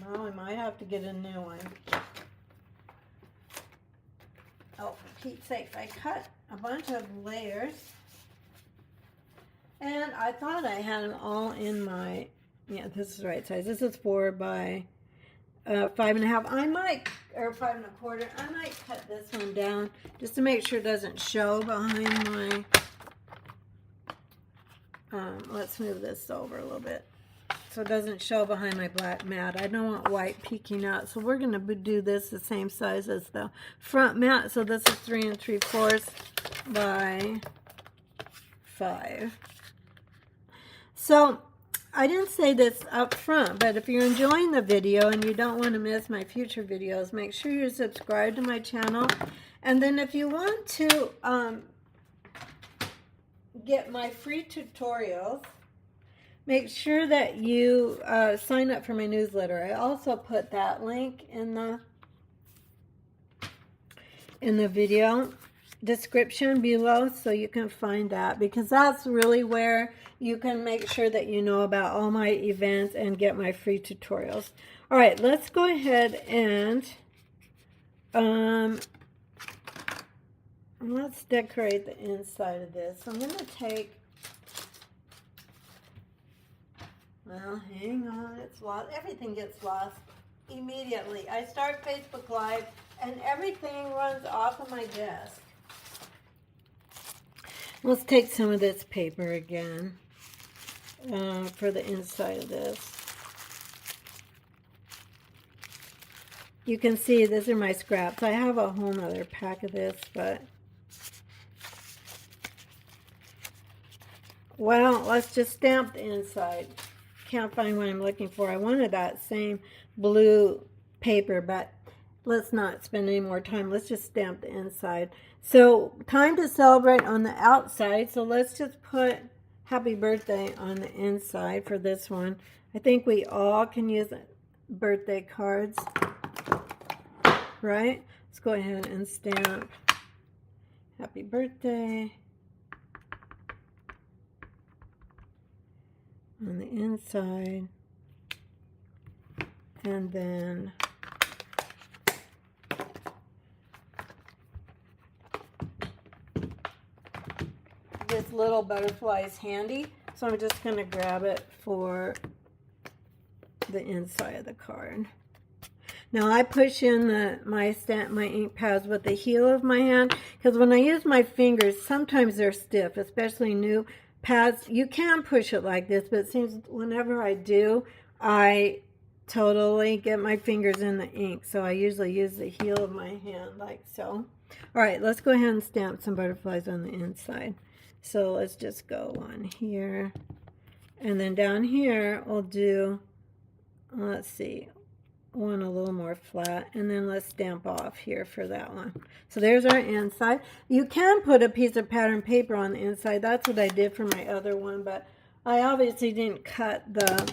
Well, I might have to get a new one. Oh, for Pete's sake, I cut a bunch of layers. And I thought I had them all in my, yeah, this is the right size. This is 4 by 5.5. I might, or 5 1/4. I might cut this one down just to make sure it doesn't show behind my, let's move this over a little bit so it doesn't show behind my black mat. I don't want white peeking out. So we're going to do this the same size as the front mat. So this is 3 3/4 by 5. So I didn't say this up front, but if you're enjoying the video and you don't want to miss my future videos, make sure you're subscribed to my channel. And then if you want to get my free tutorials, make sure that you sign up for my newsletter. I also put that link in the video description below, so you can find that, because that's really where you can make sure that you know about all my events and get my free tutorials. All right, let's go ahead and let's decorate the inside of this. So I'm going to take, well, hang on, it's lost. Everything gets lost immediately. I start Facebook Live and everything runs off of my desk. Let's take some of this paper again for the inside of this. You can see these are my scraps. I have a whole nother pack of this, but well, let's just stamp the inside. Can't find what I'm looking for. I wanted that same blue paper, but let's not spend any more time. Let's just stamp the inside. So, time to celebrate on the outside. So, let's just put happy birthday on the inside for this one. I think we all can use birthday cards, right? Let's go ahead and stamp happy birthday on the inside. And then this little butterfly is handy, so I'm just going to grab it for the inside of the card. Now I push in my ink pads with the heel of my hand, because when I use my fingers, sometimes they're stiff, especially new pads. You can push it like this, but it seems whenever I do, I totally get my fingers in the ink, so I usually use the heel of my hand like so. All right, let's go ahead and stamp some butterflies on the inside. So let's just go one here, and then down here we'll do, let's see, one a little more flat, and then let's stamp off here for that one. So there's our inside. You can put a piece of pattern paper on the inside. That's what I did for my other one, but I obviously didn't cut the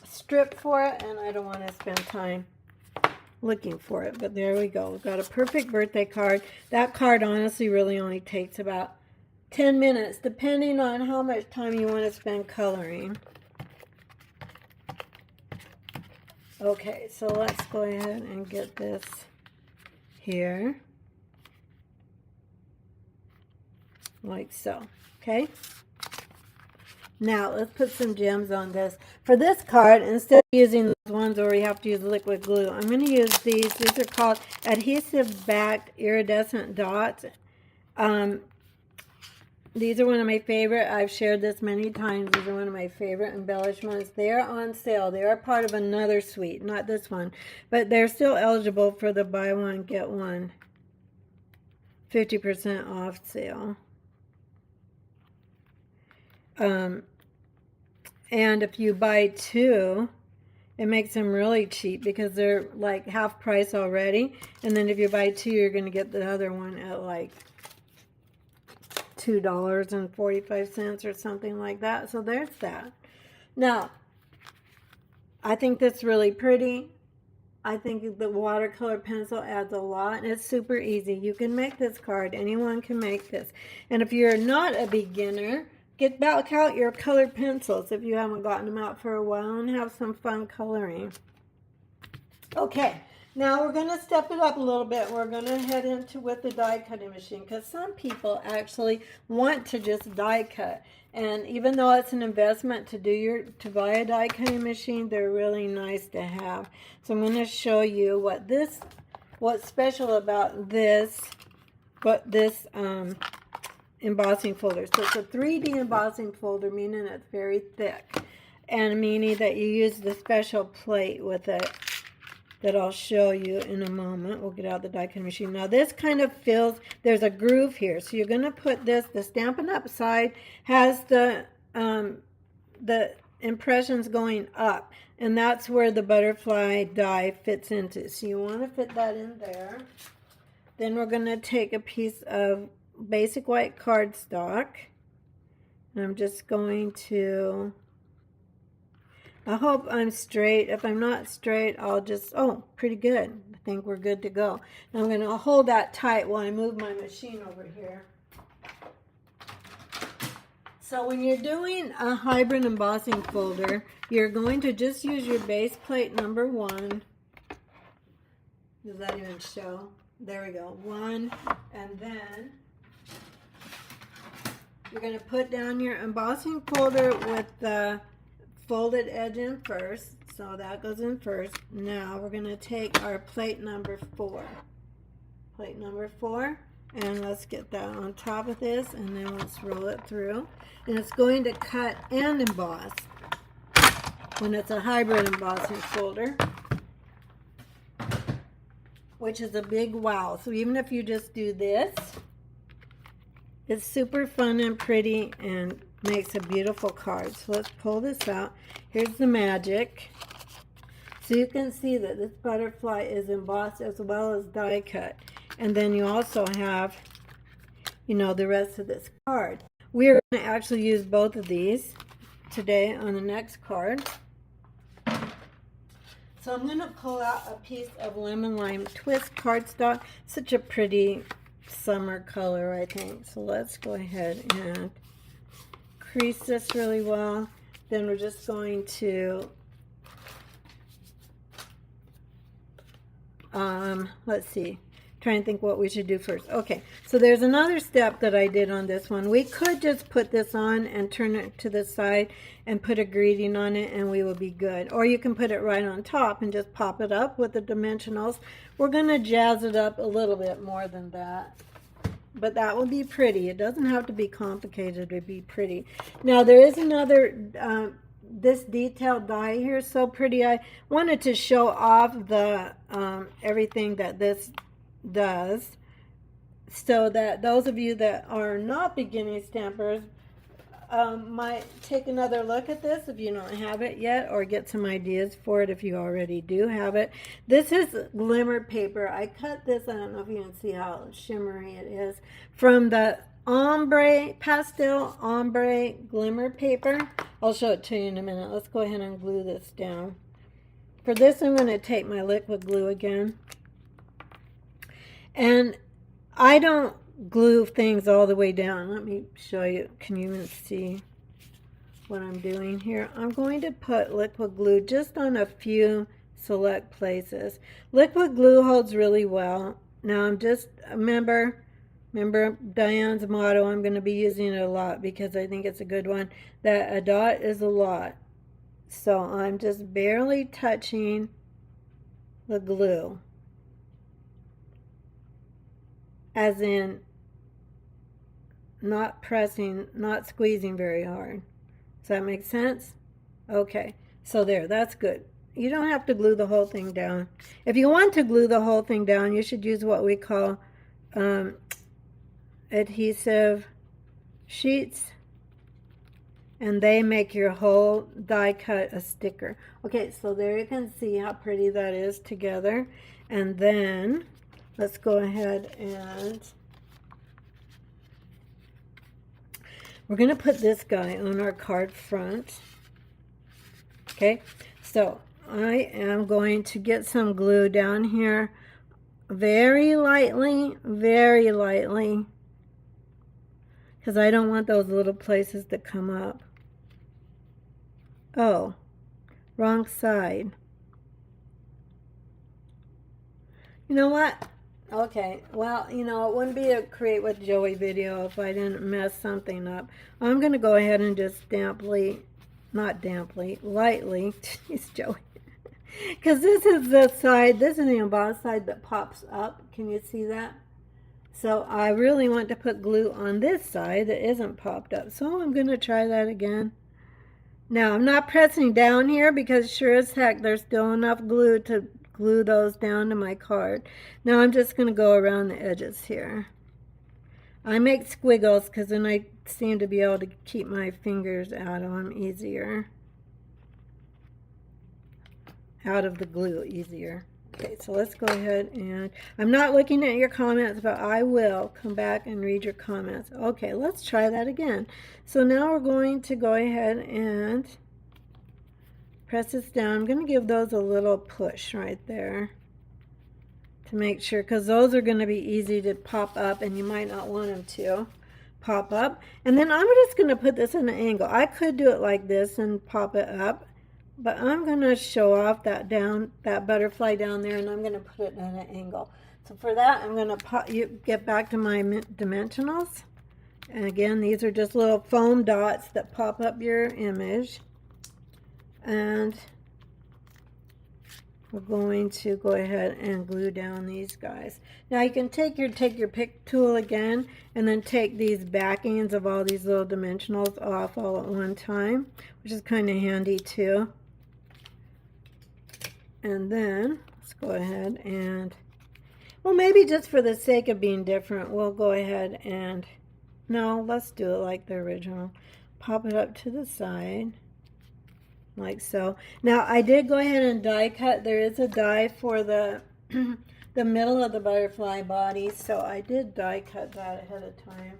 strip for it, and I don't want to spend time looking for it. But there we go. We've got a perfect birthday card. That card honestly really only takes about 10 minutes, depending on how much time you want to spend coloring. Okay, so let's go ahead and get this here, like so. Okay, now let's put some gems on this. For this card, instead of using those ones where we have to use liquid glue, I'm going to use these. These are called adhesive backed iridescent dots. These are one of my favorite. I've shared this many times. These are one of my favorite embellishments. They are on sale. They are part of another suite, not this one, but they're still eligible for the buy one, get one 50% off sale. And if you buy two, it makes them really cheap because they're like half price already. And then if you buy two, you're going to get the other one at like $2.45 or something like that. So there's that. Now, I think that's really pretty. I think the watercolor pencil adds a lot. It's super easy. You can make this card. Anyone can make this. And if you're not a beginner, get back out your colored pencils if you haven't gotten them out for a while and have some fun coloring. Okay, Now we're going to step it up a little bit. We're going to head into with the die cutting machine, because some people actually want to just die cut. And even though it's an investment to buy a die cutting machine, they're really nice to have. So I'm going to show you what's special about this embossing folder. So it's a 3D embossing folder, meaning it's very thick, and meaning that you use the special plate with it that I'll show you in a moment. We'll get out the die cutting machine. Now this kind of fills, there's a groove here. So you're going to put this, the Stampin' Up side has the impressions going up. And that's where the butterfly die fits into. So you want to fit that in there. Then we're going to take a piece of basic white cardstock. And I'm just going to... I hope I'm straight. If I'm not straight, I'll just, oh, pretty good. I think we're good to go. Now I'm going to hold that tight while I move my machine over here. So when you're doing a hybrid embossing folder, you're going to just use your base plate number 1. Does that even show? There we go. 1. And then you're going to put down your embossing folder with the folded edge in first, so that goes in first. Now we're going to take our plate number 4. Plate number 4, and let's get that on top of this, and then let's roll it through. And it's going to cut and emboss when it's a hybrid embossing folder, which is a big wow. So even if you just do this, it's super fun and pretty and makes a beautiful card. So let's pull this out. Here's the magic. So you can see that this butterfly is embossed as well as die cut. And then you also have, you know, the rest of this card. We're going to actually use both of these today on the next card. So I'm going to pull out a piece of lemon lime twist cardstock. Such a pretty summer color, I think. So let's go ahead and crease this really well. Then we're just going to let's see, try and think what we should do first. Okay, so there's another step that I did on this one. We could just put this on and turn it to the side and put a greeting on it and we will be good. Or you can put it right on top and just pop it up with the dimensionals. We're going to jazz it up a little bit more than that, but that will be pretty. It doesn't have to be complicated to be pretty. Now there is another this detailed die here, so pretty. I wanted to show off the everything that this does, so that those of you that are not beginning stampers might take another look at this if you don't have it yet, or get some ideas for it if you already do have it. This is glimmer paper. I cut this, I don't know if you can see how shimmery it is, from the ombre, pastel ombre glimmer paper. I'll show it to you in a minute. Let's go ahead and glue this down. For this, I'm going to take my liquid glue again. And I don't glue things all the way down. Let me show you. Can you even see what I'm doing here? I'm going to put liquid glue just on a few select places. Liquid glue holds really well. Now I'm just, remember Diane's motto, I'm going to be using it a lot because I think it's a good one, that a dot is a lot. So I'm just barely touching the glue, as in not pressing, not squeezing very hard. Does that make sense? Okay, so there, that's good. You don't have to glue the whole thing down. If you want to glue the whole thing down, you should use what we call adhesive sheets, and they make your whole die cut a sticker. Okay, so there you can see how pretty that is together. And then let's go ahead and we're going to put this guy on our card front. Okay, so I am going to get some glue down here very lightly, because I don't want those little places to come up. Oh, wrong side. You know what? Okay, well, you know, it wouldn't be a Create with Joey video if I didn't mess something up. I'm going to go ahead and just lightly, jeez, Joey. Because this is the side, this is the embossed side that pops up. Can you see that? So I really want to put glue on this side that isn't popped up. So I'm going to try that again. Now, I'm not pressing down here because sure as heck there's still enough glue to glue those down to my card. Now I'm just going to go around the edges here. I make squiggles because then I seem to be able to keep my fingers out of them easier. Out of the glue easier. Okay, so let's go ahead and, I'm not looking at your comments, but I will come back and read your comments. Okay, let's try that again. So now we're going to go ahead and press this down. I'm going to give those a little push right there to make sure, because those are going to be easy to pop up and you might not want them to pop up. And then I'm just going to put this in an angle. I could do it like this and pop it up, but I'm going to show off that butterfly down there, and I'm going to put it at an angle. So for that, I'm going to get back to my dimensionals. And again, these are just little foam dots that pop up your image. And we're going to go ahead and glue down these guys. Now you can take your pick tool again and then take these backings of all these little dimensionals off all at one time, which is kind of handy too. And then let's go ahead and, well, maybe just for the sake of being different, we'll go ahead and, no, let's do it like the original. Pop it up to the side, like so. Now, I did go ahead and die cut. There is a die for the, the middle of the butterfly body, so I did die cut that ahead of time.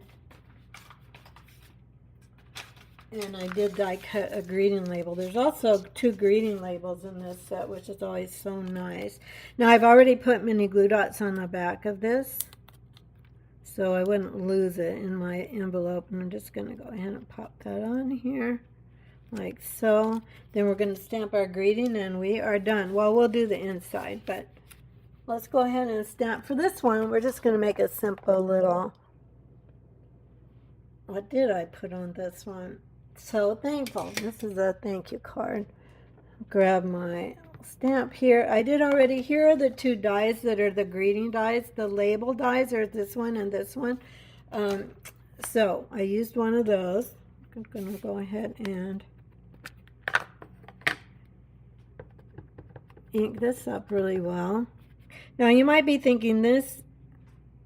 And I did die cut a greeting label. There's also 2 greeting labels in this set, which is always so nice. Now I've already put mini glue dots on the back of this, so I wouldn't lose it in my envelope. And I'm just going to go ahead and pop that on here, like so. Then we're going to stamp our greeting and we are done. Well, we'll do the inside, but let's go ahead and stamp. For this one, we're just going to make a simple little, what did I put on this one? So thankful. This is a thank you card. Grab my stamp here. I did already. Here are the 2 dies that are the greeting dies. The label dies are this one and this one. So I used one of those. I'm going to go ahead and ink this up really well. Now you might be thinking this,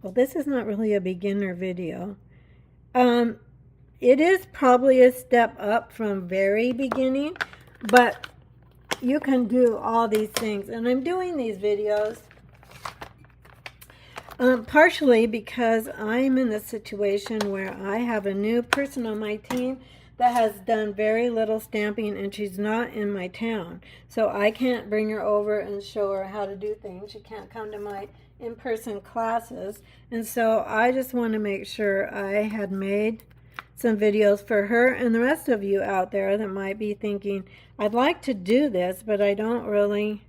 well, this is not really a beginner video. It is probably a step up from very beginning, but you can do all these things. And I'm doing these videos partially because I'm in a situation where I have a new person on my team that has done very little stamping, and she's not in my town. So I can't bring her over and show her how to do things. She can't come to my in-person classes. And so I just want to make sure I had made some videos for her and the rest of you out there that might be thinking, I'd like to do this, but I don't really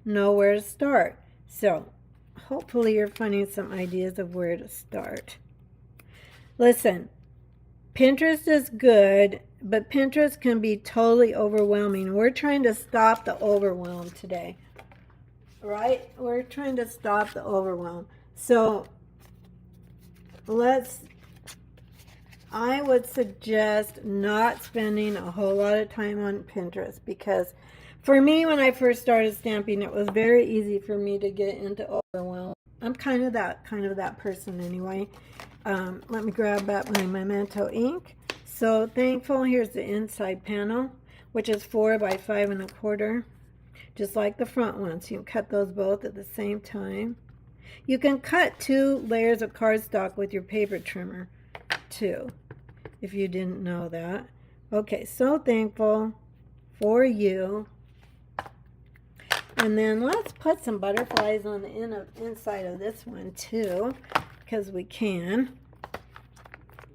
know where to start. So hopefully you're finding some ideas of where to start. Listen, Pinterest is good, but Pinterest can be totally overwhelming. We're trying to stop the overwhelm today, right? We're trying to stop the overwhelm. So I would suggest not spending a whole lot of time on Pinterest, because for me, when I first started stamping, it was very easy for me to get into overwhelm. I'm kind of that person anyway. Let me grab back my Memento ink. So thankful. Here's the inside panel, which is 4 by 5 1/4, just like the front one. So you can cut those both at the same time. You can cut 2 layers of cardstock with your paper trimmer too, if you didn't know that. Okay, so thankful for you. And then let's put some butterflies on the inside of this one too, because we can.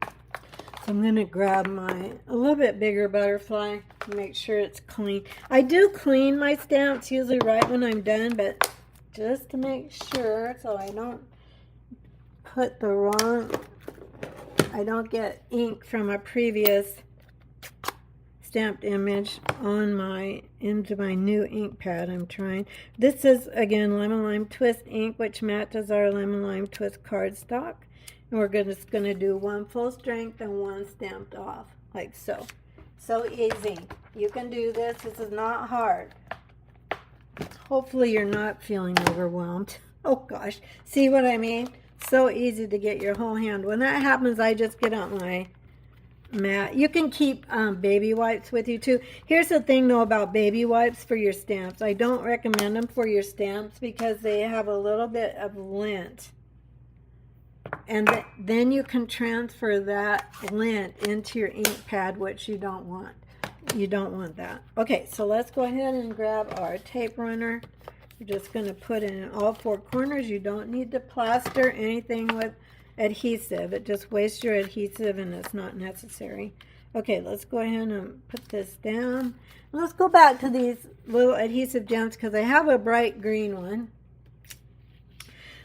So I'm going to grab a little bit bigger butterfly to make sure it's clean. I do clean my stamps usually right when I'm done, but just to make sure so I don't put the wrong, I don't get ink from a previous stamped image on into my new ink pad I'm trying. This is again Lemon Lime Twist ink, which matches our Lemon Lime Twist cardstock. And we're just going to do one full strength and one stamped off, like so. So easy. You can do this. This is not hard. Hopefully you're not feeling overwhelmed. Oh gosh, see what I mean? So easy to get your whole hand. When that happens, I just get out my mat. You can keep baby wipes with you too. Here's the thing though about baby wipes for your stamps. I don't recommend them for your stamps because they have a little bit of lint. And then you can transfer that lint into your ink pad, which you don't want. You don't want that. Okay, so let's go ahead and grab our tape runner. We're just going to put in all four corners. You don't need to plaster anything with adhesive. It just wastes your adhesive and it's not necessary. Okay, let's go ahead and put this down. Let's go back to these little adhesive gems because I have a bright green one.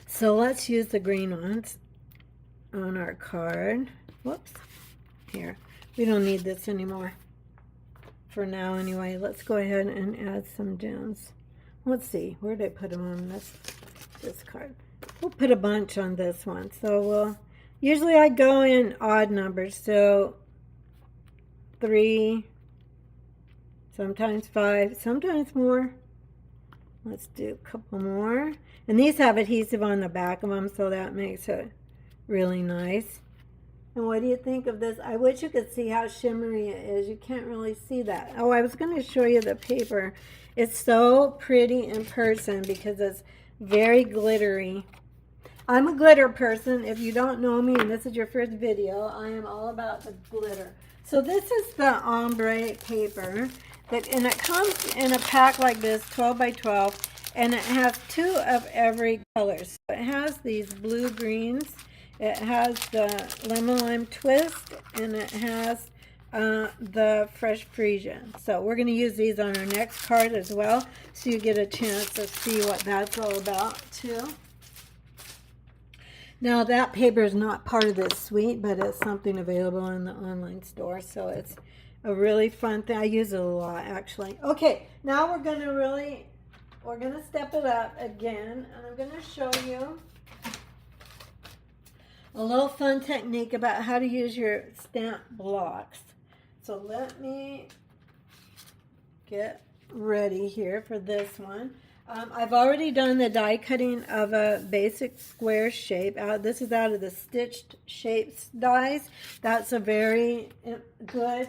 So let's use the green ones on our card. Whoops. Here. We don't need this anymore. For now anyway. Let's go ahead and add some gems. Let's see. Where did I put them on this card? We'll put a bunch on this one. So usually I go in odd numbers. So 3, sometimes 5, sometimes more. Let's do a couple more. And these have adhesive on the back of them, so that makes it really nice. And what do you think of this? I wish you could see how shimmery it is. You can't really see that. Oh, I was going to show you the paper. It's so pretty in person because it's very glittery. I'm a glitter person. If you don't know me and this is your first video, I am all about the glitter. So this is the ombre paper. And it comes in a pack like this, 12 by 12, and it has 2 of every color. So it has these blue greens, it has the Lemon Lime Twist, and it has the Fresh Frisian. So we're going to use these on our next card as well, so you get a chance to see what that's all about too. Now that paper is not part of this suite, but it's something available in the online store, so it's a really fun thing. I use it a lot actually. Okay, now we're going to step it up again, and I'm going to show you a little fun technique about how to use your stamp blocks. So let me get ready here for this one. I've already done the die cutting of a basic square shape. This is out of the Stitched Shapes dies. That's a very good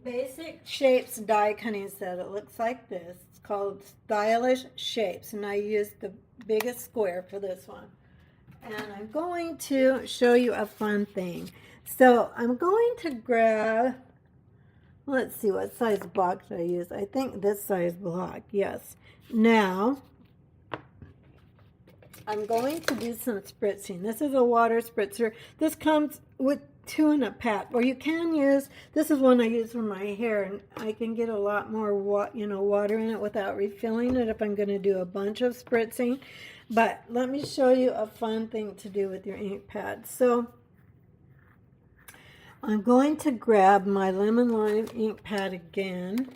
basic shapes die cutting set. It looks like this. It's called Stylish Shapes, and I used the biggest square for this one. And I'm going to show you a fun thing. So I'm going to grab, let's see, what size block should I use? I think this size block, yes. Now, I'm going to do some spritzing. This is a water spritzer. This comes with 2 in a pack. Or you can use, this is one I use for my hair, and I can get a lot more water in it without refilling it if I'm going to do a bunch of spritzing. But let me show you a fun thing to do with your ink pad. So I'm going to grab my Lemon Lime ink pad again,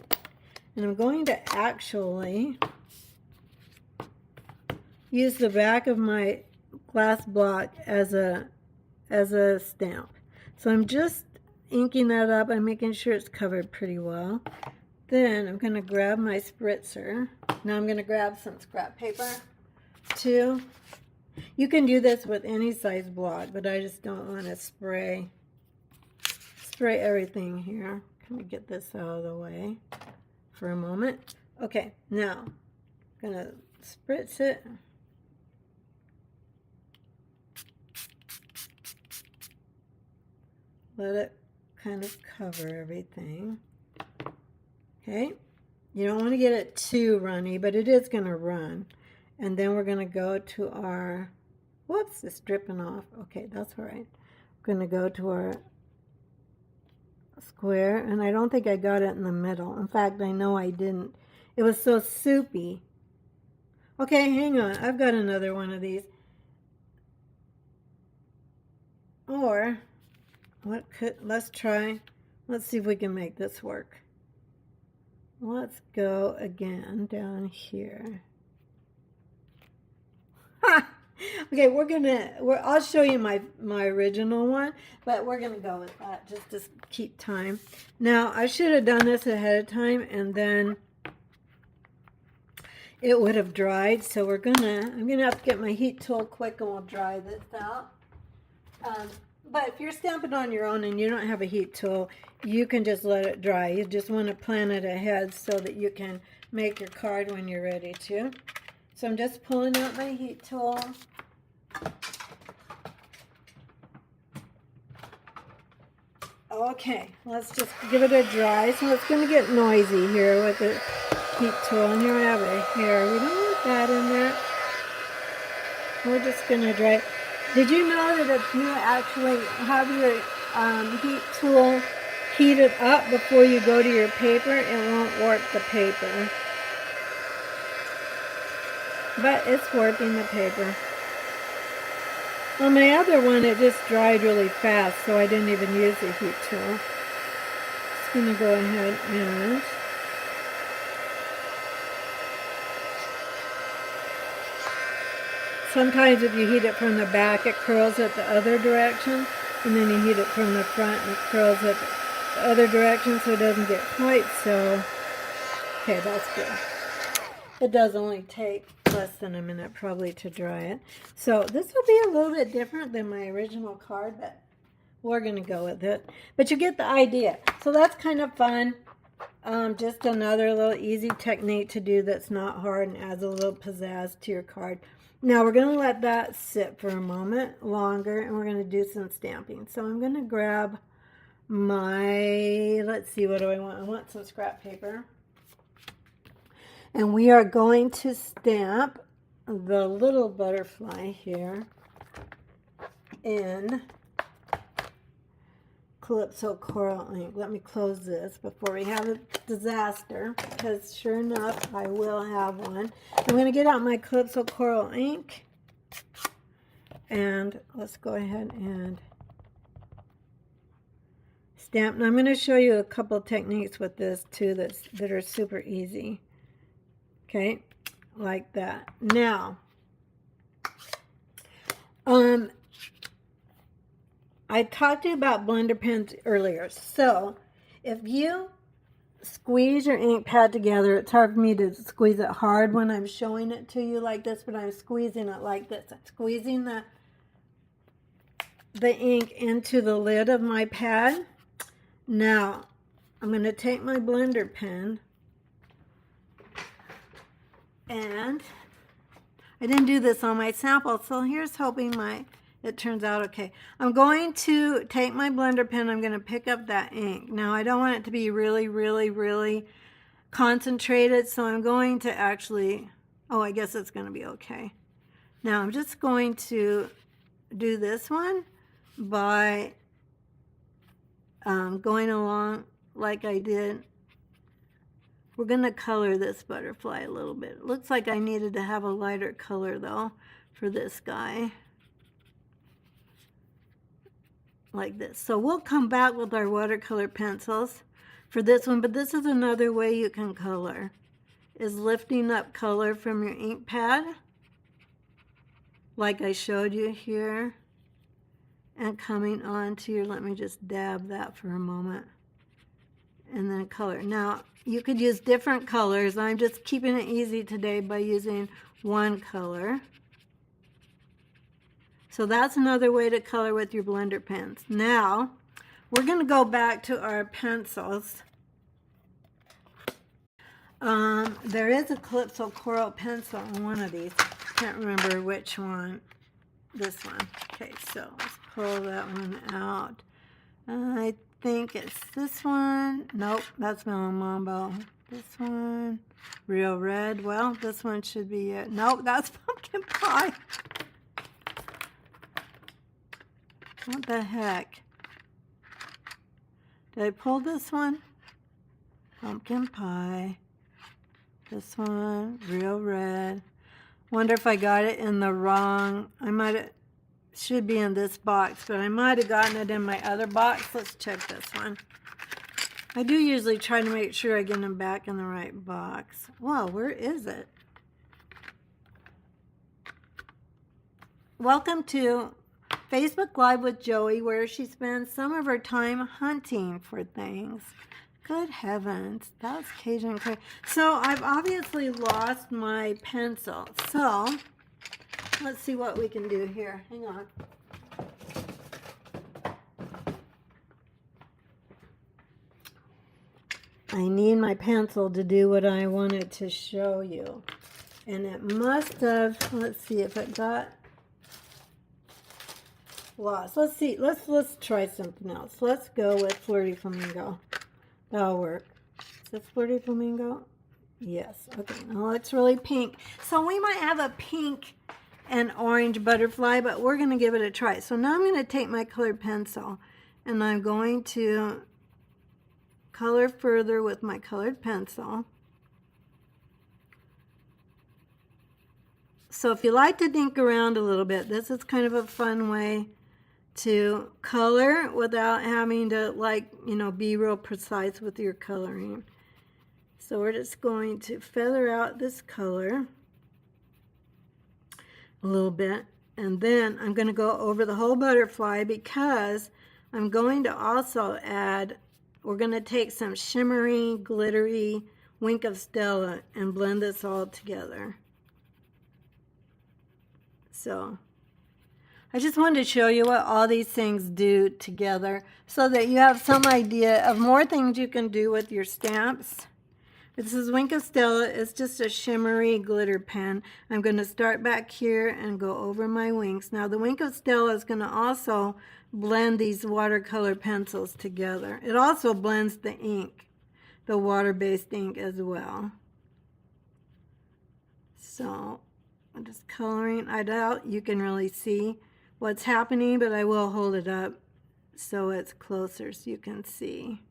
and I'm going to actually use the back of my glass block as a stamp. So I'm just inking that up. I'm making sure it's covered pretty well. Then I'm going to grab my spritzer. Now I'm going to grab some scrap paper too. You can do this with any size block, but I just don't want to spray everything here. Let me get this out of the way for a moment. Okay, now I'm going to spritz it. Let it kind of cover everything. Okay, you don't want to get it too runny, but it is going to run. And then we're going to go to our, whoops, it's dripping off. Okay, that's all right. We're going to go to our square, and I don't think I got it in the middle. In fact, I know I didn't. It was so soupy Okay, hang on. I've got another one of these. Or, let's try, let's see if we can make this work. Let's go again down here. Okay, I'll show you my original one, but we're gonna go with that just to keep time. Now, I should have done this ahead of time, and then it would have dried. So I'm gonna have to get my heat tool quick, and we'll dry this out. But if you're stamping on your own and you don't have a heat tool, you can just let it dry. You just want to plan it ahead so that you can make your card when you're ready to. So I'm just pulling out my heat tool. Okay, let's just give it a dry. So it's going to get noisy here with the heat tool. And here we have it here. We don't want that in there. We're just going to dry. Did you know that if you actually have your heat tool heated up before you go to your paper, it won't warp the paper? But it's warping the paper. On my other one, it just dried really fast, so I didn't even use the heat tool. Just going to go ahead and sometimes if you heat it from the back, it curls it the other direction, and then you heat it from the front and it curls it the other direction, so it doesn't get quite so. Okay, that's good. It does only take less than a minute probably to dry it. So this will be a little bit different than my original card, but we're going to go with it. But you get the idea. So that's kind of fun. Just another little easy technique to do that's not hard and adds a little pizzazz to your card. Now we're going to let that sit for a moment longer, and we're going to do some stamping. So I'm going to grab my, let's see, what do I want? I want some scrap paper. And we are going to stamp the little butterfly here in Calypso Coral ink. Let me close this before we have a disaster, because sure enough, I will have one. I'm going to get out my Calypso Coral ink, and let's go ahead and stamp. And I'm going to show you a couple techniques with this too that are super easy. Okay, like that. Now, I talked to you about blender pens earlier. So, if you squeeze your ink pad together, it's hard for me to squeeze it hard when I'm showing it to you like this, but I'm squeezing it like this. I'm squeezing the ink into the lid of my pad. Now, I'm going to take my blender pen, and I didn't do this on my sample, so here's hoping it turns out okay. I'm going to take my blender pen, I'm going to pick up that ink. Now I don't want it to be really, really, really concentrated, so I'm going to actually, oh, I guess it's going to be okay. Now I'm just going to do this one by going along like I did. We're going to color this butterfly a little bit. It looks like I needed to have a lighter color though for this guy. Like this. So we'll come back with our watercolor pencils for this one, but this is another way you can color, is lifting up color from your ink pad like I showed you here, and coming on to your, let me just dab that for a moment, and then color. Now you could use different colors. I'm just keeping it easy today by using one color. So that's another way to color with your blender pens. Now we're going to go back to our pencils. There is a Calypso Coral pencil on one of these. Can't remember which one. This one. Okay, so let's pull that one out. I think it's this one. Nope, that's Mambo. This one, Real Red. Well, this one should be it. Nope, that's Pumpkin Pie. What the heck? Did I pull this one? Pumpkin Pie. This one, Real Red. Wonder if I got it in the wrong, I might have, should be in this box, but I might have gotten it in my other box. Let's check this one. I do usually try to make sure I get them back in the right box. Whoa, where is it? Welcome to Facebook Live with Joey, where she spends some of her time hunting for things. Good heavens, that's Cajun crazy. So I've obviously lost my pencil. So let's see what we can do here. Hang on. I need my pencil to do what I wanted to show you. And it must have, let's see if it got lost. Let's see, let's try something else. Let's go with Flirty Flamingo. That'll work. Is this Flirty Flamingo? Yes. Okay, now it's really pink. So we might have a pink and orange butterfly, but we're going to give it a try. So now I'm going to take my colored pencil and I'm going to color further with my colored pencil. So if you like to think around a little bit, this is kind of a fun way to color without having to, like, you know, be real precise with your coloring. So we're just going to feather out this color a little bit, and then I'm going to go over the whole butterfly because I'm going to also add, we're going to take some shimmery, glittery Wink of Stella and blend this all together. So I just wanted to show you what all these things do together so that you have some idea of more things you can do with your stamps. This is Wink of Stella. It's just a shimmery glitter pen. I'm going to start back here and go over my winks. Now the Wink of Stella is going to also blend these watercolor pencils together. It also blends the ink, the water-based ink as well. So I'm just coloring. I doubt you can really see what's happening, but I will hold it up so it's closer so you can see.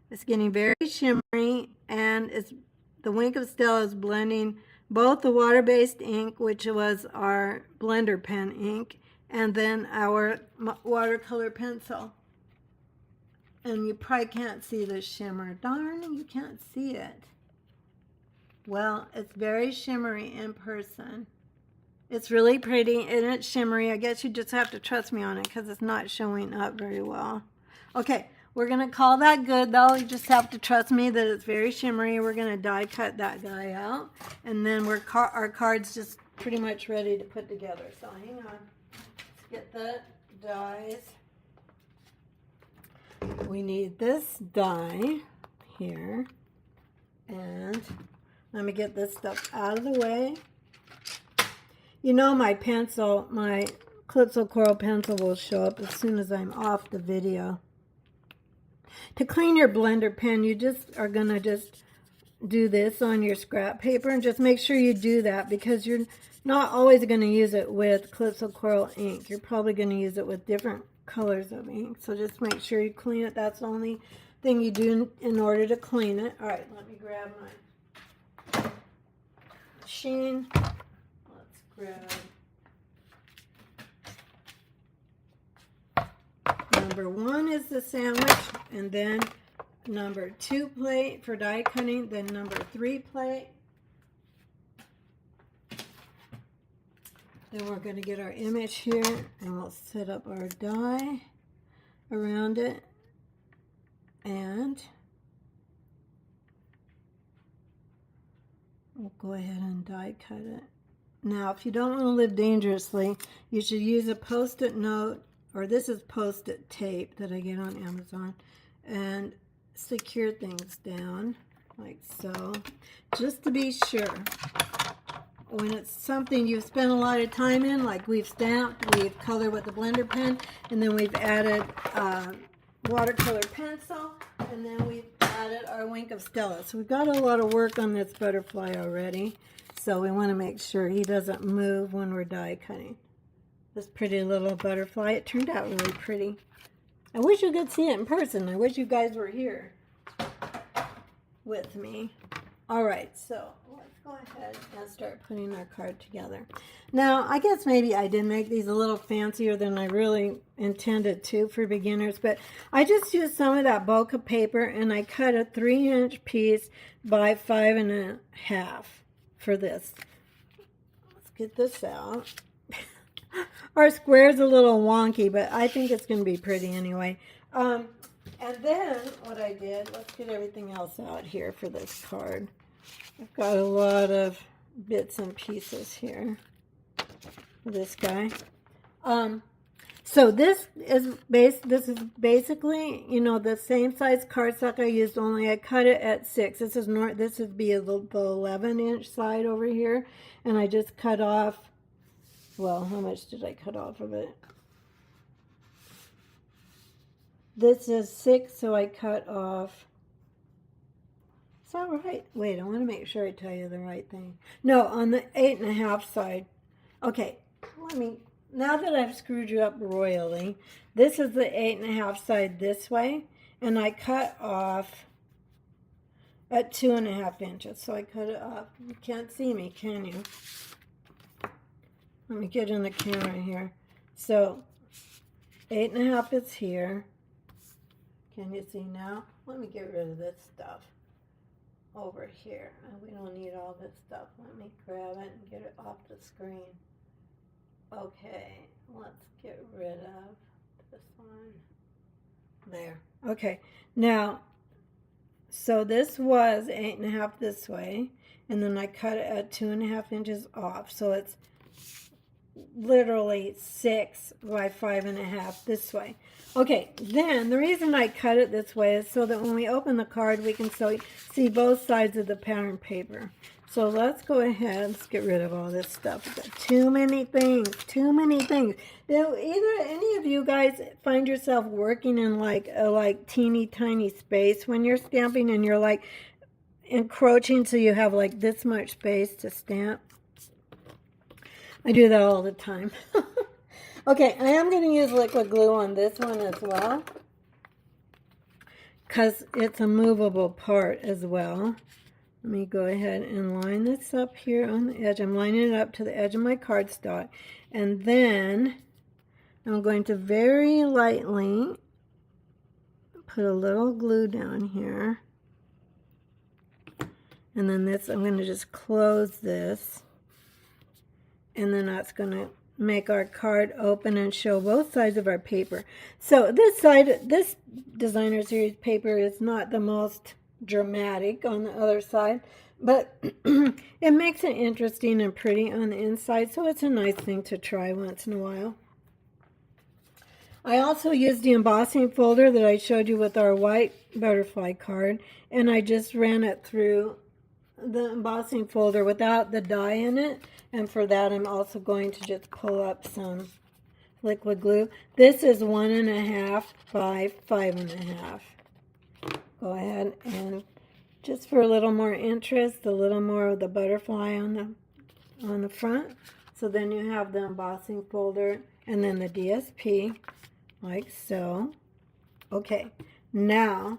It's getting very shimmery, and it's the Wink of Stella is blending both the water-based ink, which was our blender pen ink, and then our watercolor pencil. And you probably can't see the shimmer. Darn, you can't see it. Well, it's very shimmery in person. It's really pretty and it's shimmery. I guess you just have to trust me on it because it's not showing up very well. Okay, we're going to call that good though. You just have to trust me that it's very shimmery. We're going to die cut that guy out. And then our card's just pretty much ready to put together. So hang on. Let's get the dies. We need this die here. And let me get this stuff out of the way. You know my pencil, my Calypso Coral pencil will show up as soon as I'm off the video. To clean your blender pen, you just are going to just do this on your scrap paper and just make sure you do that because you're not always going to use it with Calypso Coral ink. You're probably going to use it with different colors of ink. So just make sure you clean it. That's the only thing you do in order to clean it. All right, let me grab my machine. Let's grab number 1 is the sandwich, and then number 2 plate for die cutting, then number 3 plate. Then we're going to get our image here, and we'll set up our die around it, and we'll go ahead and die cut it. Now, if you don't want to live dangerously, you should use a Post-it note, or this is Post-it tape that I get on Amazon, and secure things down like so, just to be sure. When it's something you've spent a lot of time in, like we've stamped, we've colored with the blender pen, and then we've added watercolor pencil, and then we've added our Wink of Stella. So we've got a lot of work on this butterfly already. So we want to make sure he doesn't move when we're die cutting. This pretty little butterfly, it turned out really pretty. I wish you could see it in person. I wish you guys were here with me. All right, so let's go ahead and start putting our card together. Now, I guess maybe I did make these a little fancier than I really intended to for beginners, but I just used some of that bokeh paper and I cut a 3-inch piece by 5.5 for this. Let's get this out. Our square's a little wonky, but I think it's going to be pretty anyway. And then what I did, let's get everything else out here for this card. I've got a lot of bits and pieces here for this guy. So this is basically, you know, the same size cardstock I used, only I cut it at 6. This would be the 11-inch side over here, and I just cut off. Well, how much did I cut off of it? This is 6, so I cut off. Is that right? Wait, I want to make sure I tell you the right thing. No, on the 8.5 side. Okay, now that I've screwed you up royally, this is the 8.5 side this way, and I cut off at 2.5 inches. So I cut it off. You can't see me, can you? Let me get in the camera here. So 8.5 is here. Can you see now? Let me get rid of this stuff over here. We don't need all this stuff. Let me grab it and get it off the screen. Okay, let's get rid of this one. There. Okay, now, so this was 8.5 this way, and then I cut it at 2.5 inches off. So it's literally 6 by 5.5 this way. Okay, then the reason I cut it this way is so that when we open the card, we can see both sides of the pattern paper. So let's go ahead, let's get rid of all this stuff. We've got too many things, too many things. Now, either any of you guys find yourself working in like a teeny tiny space when you're stamping and you're like encroaching so you have like this much space to stamp? I do that all the time. Okay, I am going to use liquid glue on this one as well, because it's a movable part as well. Let me go ahead and line this up here on the edge. I'm lining it up to the edge of my cardstock. And then I'm going to very lightly put a little glue down here. And then this, I'm going to just close this. And then that's going to make our card open and show both sides of our paper. So this designer series paper is not the most dramatic on the other side, but it makes it interesting and pretty on the inside, so it's a nice thing to try once in a while. I also used the embossing folder that I showed you with our white butterfly card, and I just ran it through the embossing folder without the die in it, and for that I'm also going to just pull up some liquid glue. This is 1.5 by 5.5. Go ahead and just for a little more interest, a little more of the butterfly on the front. So then you have the embossing folder and then the DSP like so. Okay, now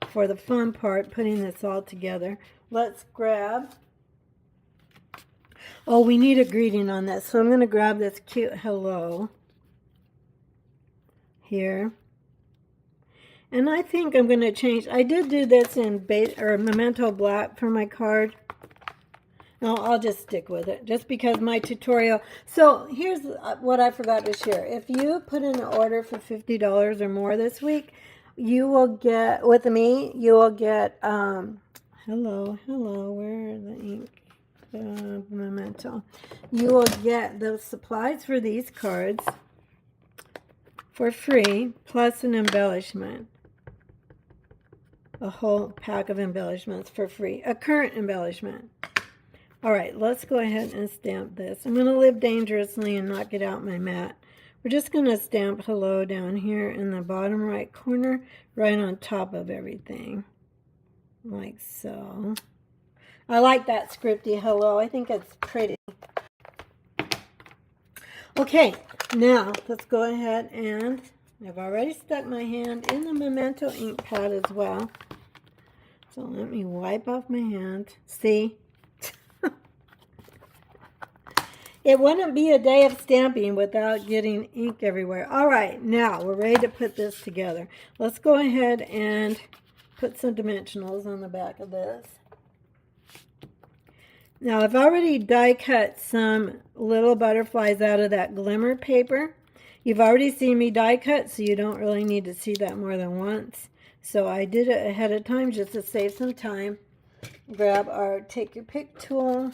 for the fun part, putting this all together, let's grab, oh, we need a greeting on this, so I'm going to grab this cute hello here, and I think I'm going to change, I did do this in Memento Black for my card. No, I'll just stick with it, just because my tutorial. So here's what I forgot to share. If you put in an order for $50 or more this week, you will get, with me, you will get, hello, where are the ink, Memento. You will get the supplies for these cards for free, plus an embellishment. A whole pack of embellishments for free. A current embellishment. All right, let's go ahead and stamp this. I'm going to live dangerously and not get out my mat. We're just going to stamp hello down here in the bottom right corner, right on top of everything, like so. I like that scripty hello. I think it's pretty. Okay, now let's go ahead and I've already stuck my hand in the Memento ink pad as well. So let me wipe off my hand. See? It wouldn't be a day of stamping without getting ink everywhere. All right, now we're ready to put this together. Let's go ahead and put some dimensionals on the back of this. Now, I've already die cut some little butterflies out of that glimmer paper. You've already seen me die cut, so you don't really need to see that more than once. So I did it ahead of time just to save some time. Grab our take your pick tool.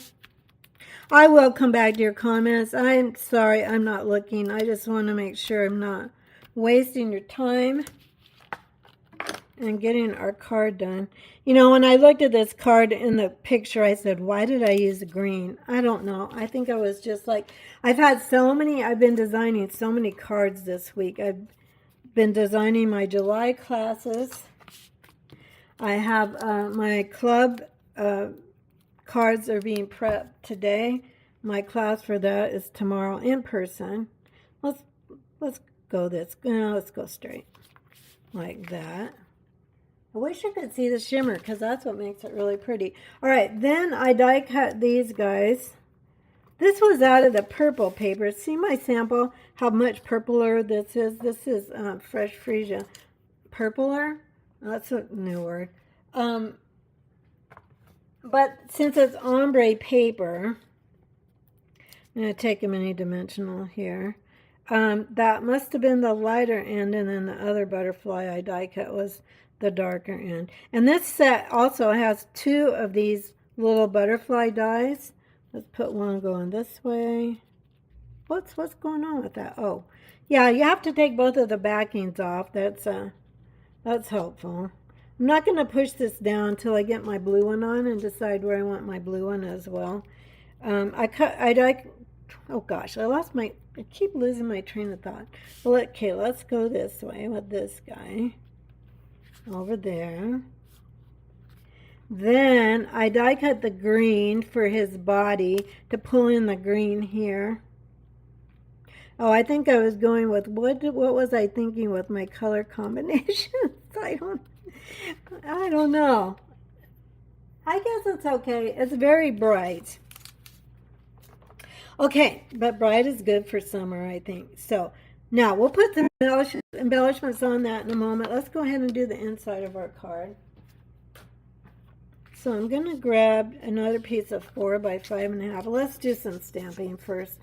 I will come back to your comments. I'm sorry I'm not looking. I just want to make sure I'm not wasting your time and getting our card done. You know, when I looked at this card in the picture, I said, why did I use green? I don't know. I think I was just like, I've been designing so many cards this week. I've been designing my July classes. I have my club cards are being prepped today. My class for that is tomorrow in person. Let's go let's go straight like that. I wish I could see the shimmer because that's what makes it really pretty. All right, then I die cut these guys. This was out of the purple paper. See my sample, how much purpler this is? This is Fresh Freesia purpler. That's a new word. But since it's ombre paper, I'm going to take a mini dimensional here. That must have been the lighter end, and then the other butterfly I die cut was the darker end. And this set also has two of these little butterfly dies. Let's put one going this way. What's going on with that? Oh, yeah, you have to take both of the backings off. That's helpful. I'm not going to push this down until I get my blue one on and decide where I want my blue one as well. Oh gosh, I keep losing my train of thought. Well, okay, let's go this way with this guy. Over there. Then I die cut the green for his body to pull in the green here. Oh, I think I was going with, what was I thinking with my color combinations? I don't know. I guess it's okay. It's very bright. Okay, but bright is good for summer, I think. So now we'll put the embellishments on that in a moment. Let's go ahead and do the inside of our card. So I'm going to grab another piece of 4 by 5.5. Let's do some stamping first.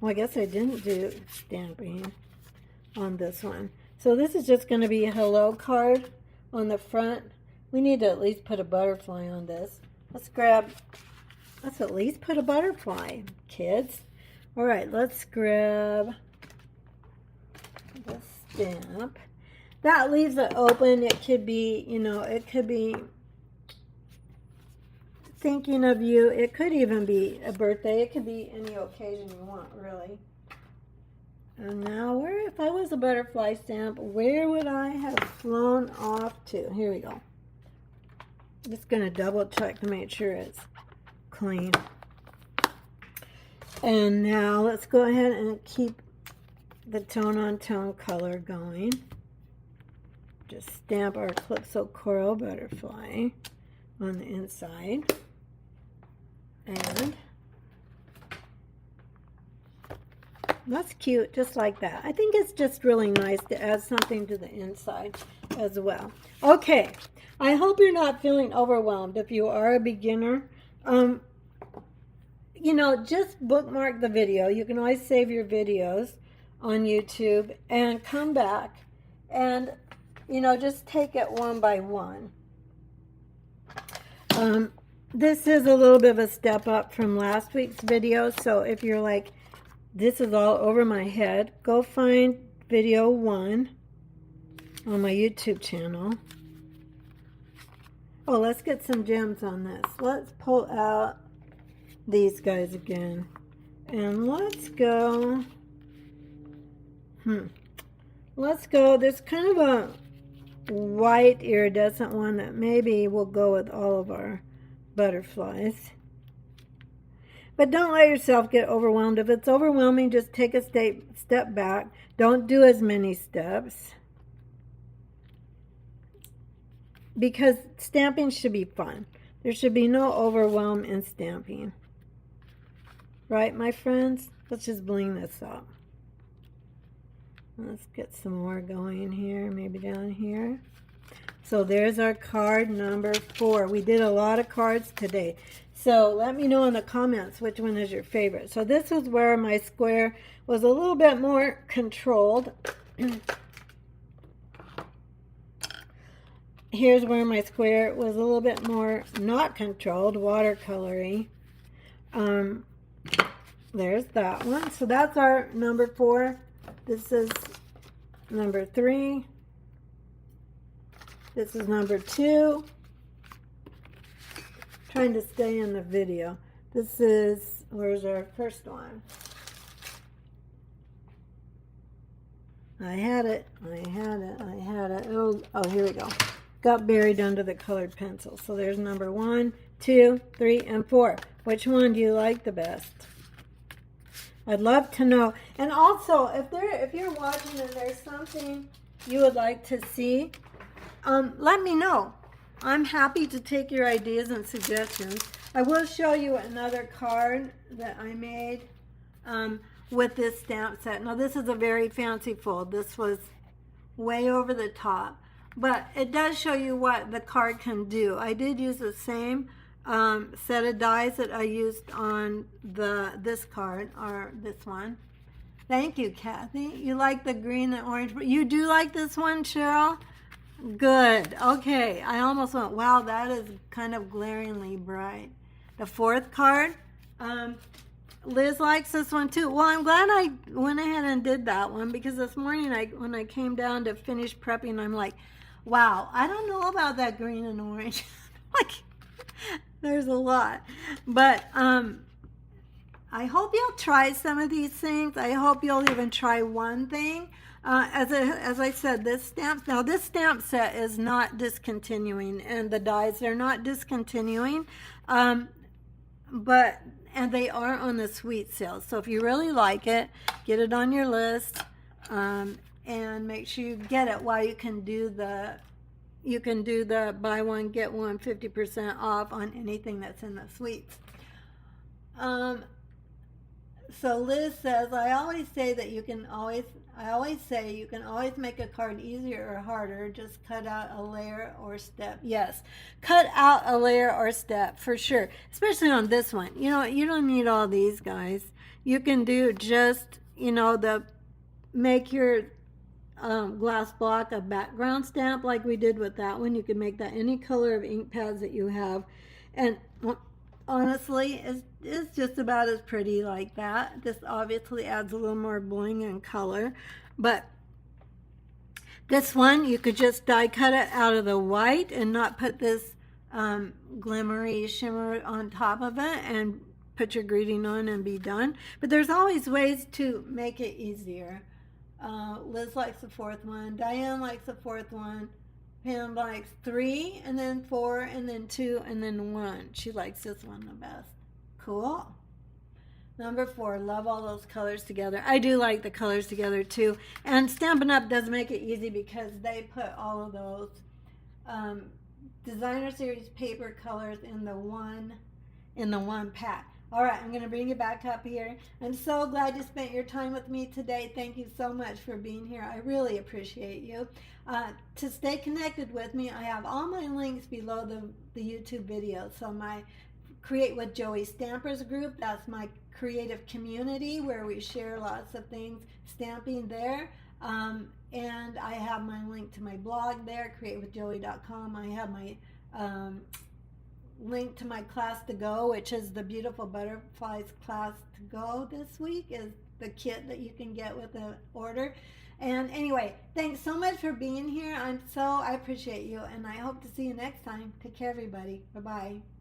Well, I guess I didn't do stamping on this one. So this is just going to be a hello card on the front. We need to at least put a butterfly on this. Let's at least put a butterfly, kids. All right, let's grab the stamp. That leaves it open. It could be, it could be thinking of you. It could even be a birthday. It could be any occasion you want, really. And now, if I was a butterfly stamp, where would I have flown off to? Here we go. I'm just going to double check to make sure it's clean. And now let's go ahead and keep the tone-on-tone color going. Just stamp our Calypso Coral butterfly on the inside. And that's cute, just like that. I think it's just really nice to add something to the inside as well. Okay, I hope you're not feeling overwhelmed. If you are a beginner, just bookmark the video. You can always save your videos on YouTube and come back and, just take it one by one. This is a little bit of a step up from last week's video. So if you're like, this is all over my head, go find video 1 on my YouTube channel. Oh, let's get some gems on this. Let's pull out these guys again. And let's go. Let's go. There's kind of a white iridescent one that maybe will go with all of our butterflies. But don't let yourself get overwhelmed. If it's overwhelming, just take a step back. Don't do as many steps. because stamping should be fun. There should be no overwhelm in stamping. Right, my friends? Let's just bling this up. Let's get some more going here, maybe down here. So there's our card number 4. We did a lot of cards today. So let me know in the comments which one is your favorite. So this is where my square was a little bit more controlled. Here's where my square was a little bit more not controlled, watercolory. There's that one. So that's our number 4. This is number 3. This is number 2. Trying to stay in the video. This is, where's our first one? I had it. Oh, here we go. Got buried under the colored pencil. So there's number 1, 2, 3, and 4. Which one do you like the best? I'd love to know. And also, if you're watching and there's something you would like to see, let me know. I'm happy to take your ideas and suggestions. I will show you another card that I made with this stamp set. Now, this is a very fancy fold. This was way over the top. But it does show you what the card can do. I did use the same set of dies that I used on this card, or this one. Thank you, Kathy. You like the green and orange. You do like this one, Cheryl? Good. Okay. I almost went, wow, that is kind of glaringly bright. The 4th card. Liz likes this one too. Well, I'm glad I went ahead and did that one, because this morning when I came down to finish prepping, I'm like, wow, I don't know about that green and orange. Like, there's a lot. But I hope you'll try some of these things. I hope you'll even try one thing. As I said, this stamp set is not discontinuing, and the dies, they're not discontinuing, and they are on the sweet sale. So if you really like it, get it on your list, and make sure you get it while you can do the buy one get one 50% off on anything that's in the sweets. So Liz says, I always say you can always make a card easier or harder. Just cut out a layer or step. Yes, cut out a layer or step for sure, especially on this one. You know, you don't need all these, guys. You can do just, make your glass block a background stamp like we did with that one. You can make that any color of ink pads that you have, and honestly, it's just about as pretty like that. This obviously adds a little more bling and color, but this one you could just die cut it out of the white and not put this glimmery shimmer on top of it and put your greeting on and be done. But there's always ways to make it easier. Liz likes the 4th one. Diane likes the 4th one. Pam likes 3, and then 4, and then 2, and then 1. She likes this one the best. Cool. Number 4, love all those colors together. I do like the colors together too. And Stampin' Up! Does make it easy because they put all of those designer series paper colors in the one pack. All right, I'm going to bring you back up here. I'm so glad you spent your time with me today. Thank you so much for being here. I really appreciate you. To stay connected with me, I have all my links below the YouTube video. So my Create with Joey Stampers group, that's my creative community where we share lots of things stamping there. And I have my link to my blog there, createwithjoey.com. I have my link to my class to go, which is the Beautiful Butterflies class to go this week, is the kit that you can get with the order. And anyway, thanks so much for being here. I appreciate you, and I hope to see you next time. Take care, everybody. Bye-bye.